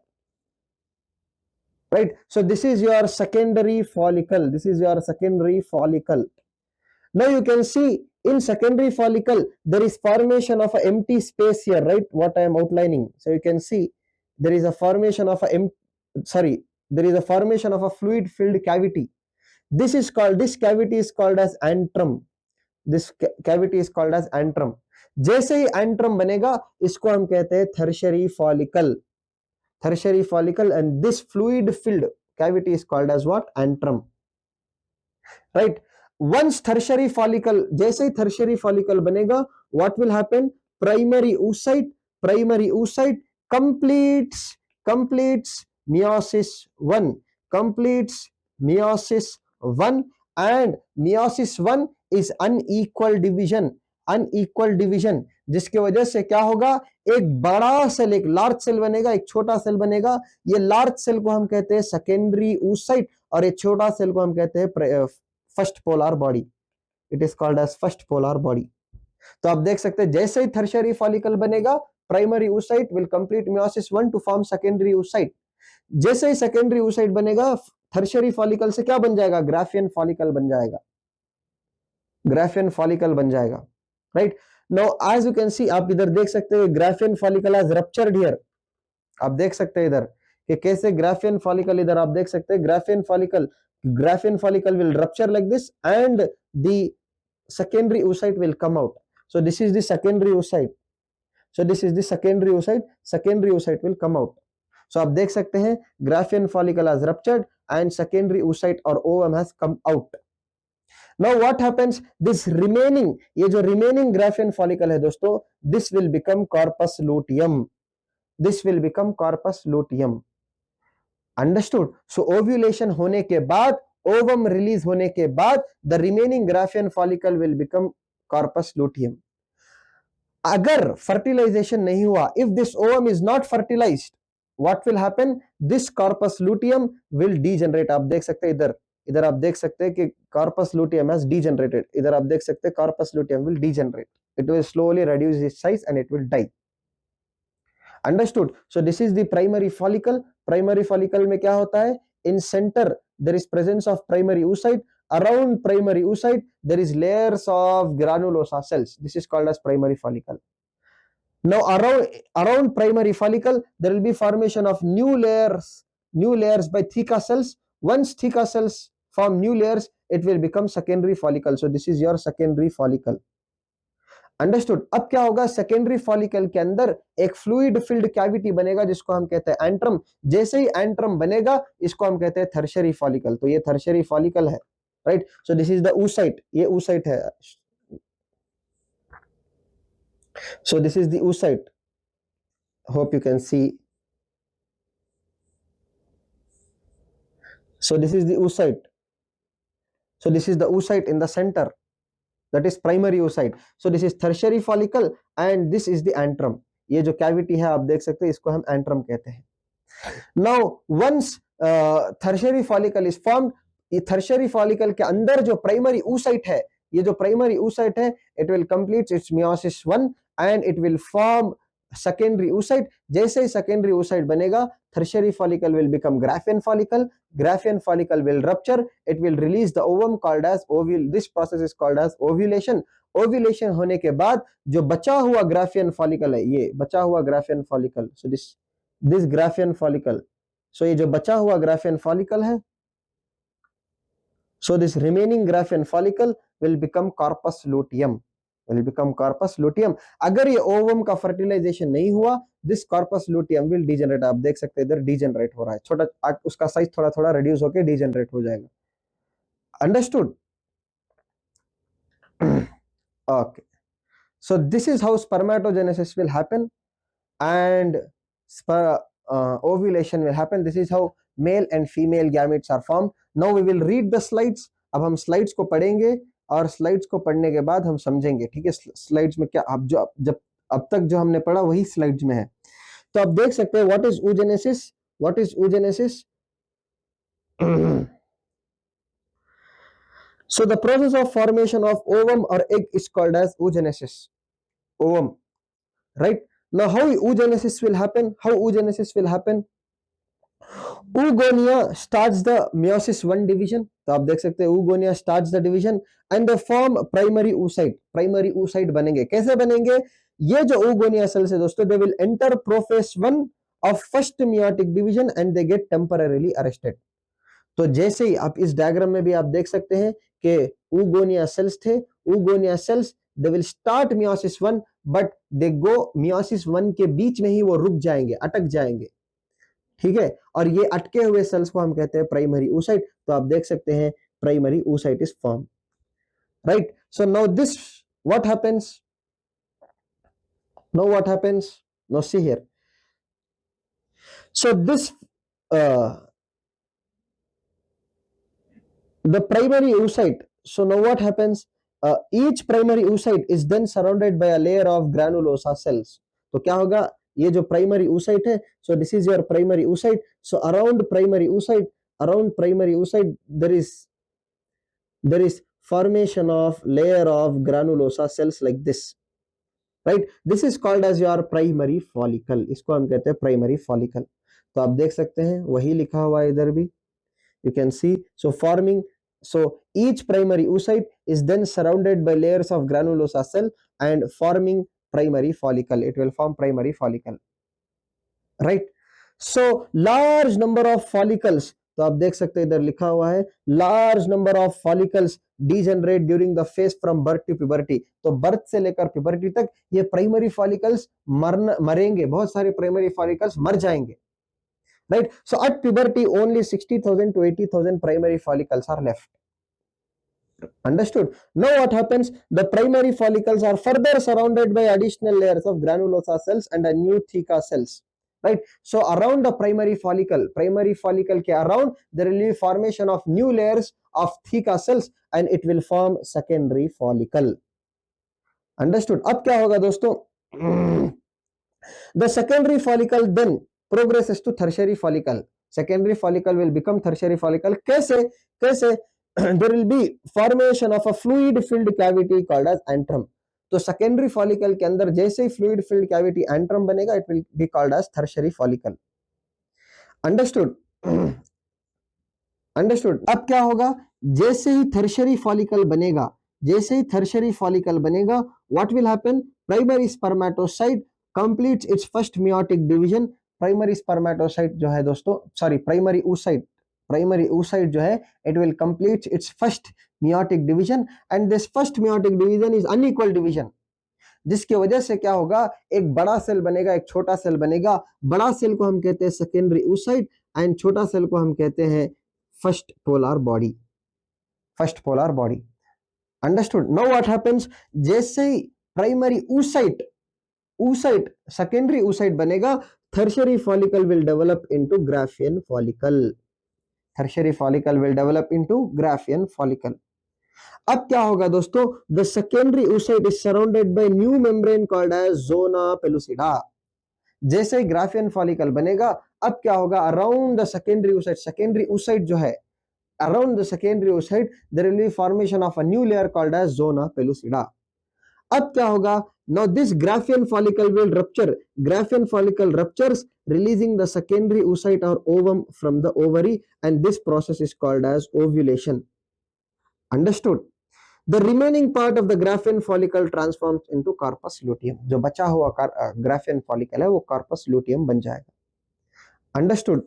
Right? So this is your secondary follicle. This is your secondary follicle. Now you can see in secondary follicle there is formation of an empty space here. Right? What I am outlining. So you can see there is a formation of a formation of a fluid filled cavity. This cavity is called as antrum. This cavity is called as antrum. जैसे ही antrum बनेगा इसको हम कहते हैं tertiary follicle. Tertiary follicle, and this fluid filled cavity is called as what? Antrum. Right? Once tertiary follicle, जैसे ही tertiary follicle बनेगा, what will happen? primary oocyte completes meiosis 1, completes meiosis 1, and meiosis 1 is unequal division, जिसके वजह से क्या होगा, एक बड़ा cell, एक लार्ज सेल बनेगा, एक छोटा सेल बनेगा। ये लार्ज सेल को हम कहते हैं सेकेंडरी oocyte और ये छोटा सेल को हम कहते हैं first polar body. It is called as first polar body. तो आप देख सकते हैं जैसे ही थर्शियरी फॉलिकल बनेगा, primary oocyte will complete meiosis 1 to form secondary oocyte। जैसे ही सेकेंडरी oocyte बनेगा, थर्शियरी फॉलिकल से क्या बन जाएगा, ग्राफियन फॉलिकल बन जाएगा, ग्राफियन फॉलिकल बन जाएगा। Right now as you can see, आप इधर देख सकते हैं Graafian follicle has ruptured here. आप देख सकते हैं इधर कि कैसे ग्राफियन फॉलिकल, इधर आप देख सकते हैं Graafian follicle will rupture like this and the secondary oocyte will come out. So this is the secondary oocyte. Secondary oocyte will come out. So आप देख सकते हैं Graafian follicle has ruptured and secondary oocyte or ovum has come out. Now what happens, this remaining, ये जो remaining Graafian follicle है दोस्तों, this will become corpus luteum. This will become corpus luteum. Understood? So ovulation होने के बाद, ovum release होने के बाद, the remaining graphian follicle will become corpus luteum. अगर fertilization नहीं हुआ, if this ovum is not fertilized, what will happen? This corpus luteum will degenerate. आप देख सकते हैं इधर आप देख सकते हैं कि corpus luteum has degenerated. इधर आप देख सकते हैं corpus luteum will degenerate. It will slowly reduce its size and it will die. Understood? So this is the primary follicle. Primary follicle में क्या होता है? In center there is presence of primary oocyte. Around primary oocyte there is layers of granulosa cells. This is called as primary follicle. Now around primary follicle there will be formation of new layers by theca cells. Once theca cells form new layers, it will become secondary follicle. So this is your secondary follicle. Understood. अब क्या होगा, secondary follicle के अंदर एक fluid filled cavity बनेगा जिसको हम कहते हैं एंट्रम। जैसे ही एंट्रम बनेगा इसको हम कहते हैं थर्शियरी फॉलिकल। तो ये थर्शियरी फॉलिकल है, right. So this is the oocyte, ये oocyte है। सो this is the oocyte, hope you can C. So this is the oocyte, so this is the oocyte in the center, that is primary oocyte. So this is tertiary follicle and this is the antrum. ये जो cavity है आप देख सकते हैं, इसको हम antrum कहते हैं। Now once tertiary follicle is formed, ये tertiary follicle के अंदर जो primary oocyte है, ये जो primary oocyte है, it will complete its meiosis 1 and it will form secondary oocyte. जैसे ही secondary oocyte बनेगा, tertiary follicle will become graphian follicle. Graphian follicle will rupture. It will release the ovum called as ovule. This process is called as ovulation. Ovulation होने के बाद जो बचा हुआ graphian follicle है, ये बचा हुआ graphian follicle. So this graphian follicle. So ये जो बचा हुआ graphian follicle है, so this remaining graphian follicle will become corpus luteum. Will become corpus luteum. अगर ये ovum का fertilization नहीं हुआ, this corpus luteum will degenerate. आप देख सकते हैं इधर degenerate हो रहा है, छोटा उसका साइज थोड़ा थोड़ा reduce होके degenerate हो जाएगा। Understood? Okay. So this is how spermatogenesis will happen and ovulation will happen. This is how male and female gametes are formed. Now we will read the slides. अब हम slides को पढ़ेंगे और slides को पढ़ने के बाद हम समझेंगे, ठीक है, स्लाइड्स में क्या अब जब अब तक जो हमने पढ़ा वही स्लाइड्स में है। तो आप देख सकते हैं what is oogenesis, what is oogenesis। So the process of formation of ovum or egg is called as oogenesis. Ovum, right? Now how oogenesis will happen? Oogonia starts the meiosis 1 division. तो आप देख सकते हैं oogonia starts the division and they form primary oocyte. Primary oocyte बनेंगे, कैसे बनेंगे? ये जो oogonia cells है दोस्तों, they will enter prophase 1 of first meiotic division and they get temporarily arrested. तो जैसे ही आप इस डायग्राम में भी आप देख सकते हैं कि oogonia cells थे, oogonia cells they will start meiosis 1 but they go meiosis 1 के बीच में ही वो रुक जाएंगे, अटक जाएंगे, ठीक है। और ये अटके हुए सेल्स को हम कहते हैं प्राइमरी oocyte। तो आप देख सकते हैं primary oocyte is form, right. So now this what happens, Now what happens? Now see here. So this the primary oocyte. So now what happens? Each primary oocyte is then surrounded by a layer of granulosa cells. तो क्या होगा? ये जो primary oocyte है, so this is your primary oocyte. So around primary oocyte, there is formation of layer of granulosa cells like this, right? This is called as your primary follicle. इसको हम कहते हैं primary follicle. तो आप देख सकते हैं वही लिखा हुआ है इधर भी. You can see, so each primary oocyte is then surrounded by layers of granulosa cell and forming primary follicle. It will form primary follicle, right? So large number of follicles, तो आप देख सकते हैं इधर लिखा हुआ है large number of follicles degenerate during the phase from birth to puberty. तो birth से लेकर puberty तक ये primary follicles मरेंगे, बहुत सारे primary follicles मर जाएंगे, right? So at puberty only 60,000 to 80,000 primary follicles are left. Understood? Now what happens? The primary follicles are further surrounded by additional layers of granulosa cells and a new theca cells, right? So around the primary follicle ke around there will be formation of new layers of theca cells and it will form secondary follicle. Understood? अब क्या होगा दोस्तों? The secondary follicle then progresses to tertiary follicle. Secondary follicle will become tertiary follicle. कैसे? There will be formation of a fluid filled cavity called as antrum. तो secondary follicle के अंदर जैसे ही fluid filled cavity antrum बनेगा, it will be called as tertiary follicle. Understood? Understood? अब क्या होगा? जैसे ही tertiary follicle बनेगा, what will happen? Primary spermatocyte completes its first meiotic division. Primary spermatocyte जो है दोस्तों, primary oocyte जो है, it will complete its first meiotic division and this first meiotic division is unequal division, जिसकी वजह से क्या होगा? एक बड़ा सेल बनेगा, एक छोटा सेल बनेगा. बड़ा सेल को हम कहते हैं सेकेंडरी oocyte एंड छोटा सेल को हम कहते हैं first polar body. Understood? Now what happens? जैसे ही प्राइमरी oocyte secondary oocyte बनेगा, tertiary follicle will develop into Graafian follicle. अब क्या होगा दोस्तों? The secondary oocyte is surrounded by new membrane called as zona pellucida. जैसे ही Graafian follicle बनेगा, अब क्या होगा? Around the secondary oocyte जो है, around the secondary oocyte there will be formation of a new layer called as zona pellucida. अब क्या होगा? Now this Graafian follicle will rupture. Graafian follicle ruptures, releasing the secondary oocyte or ovum from the ovary, and this process is called as ovulation. Understood? The remaining part of the Graafian follicle transforms into corpus luteum. जो बचा हुआ Graafian follicle है वो corpus luteum बन जाएगा. Understood?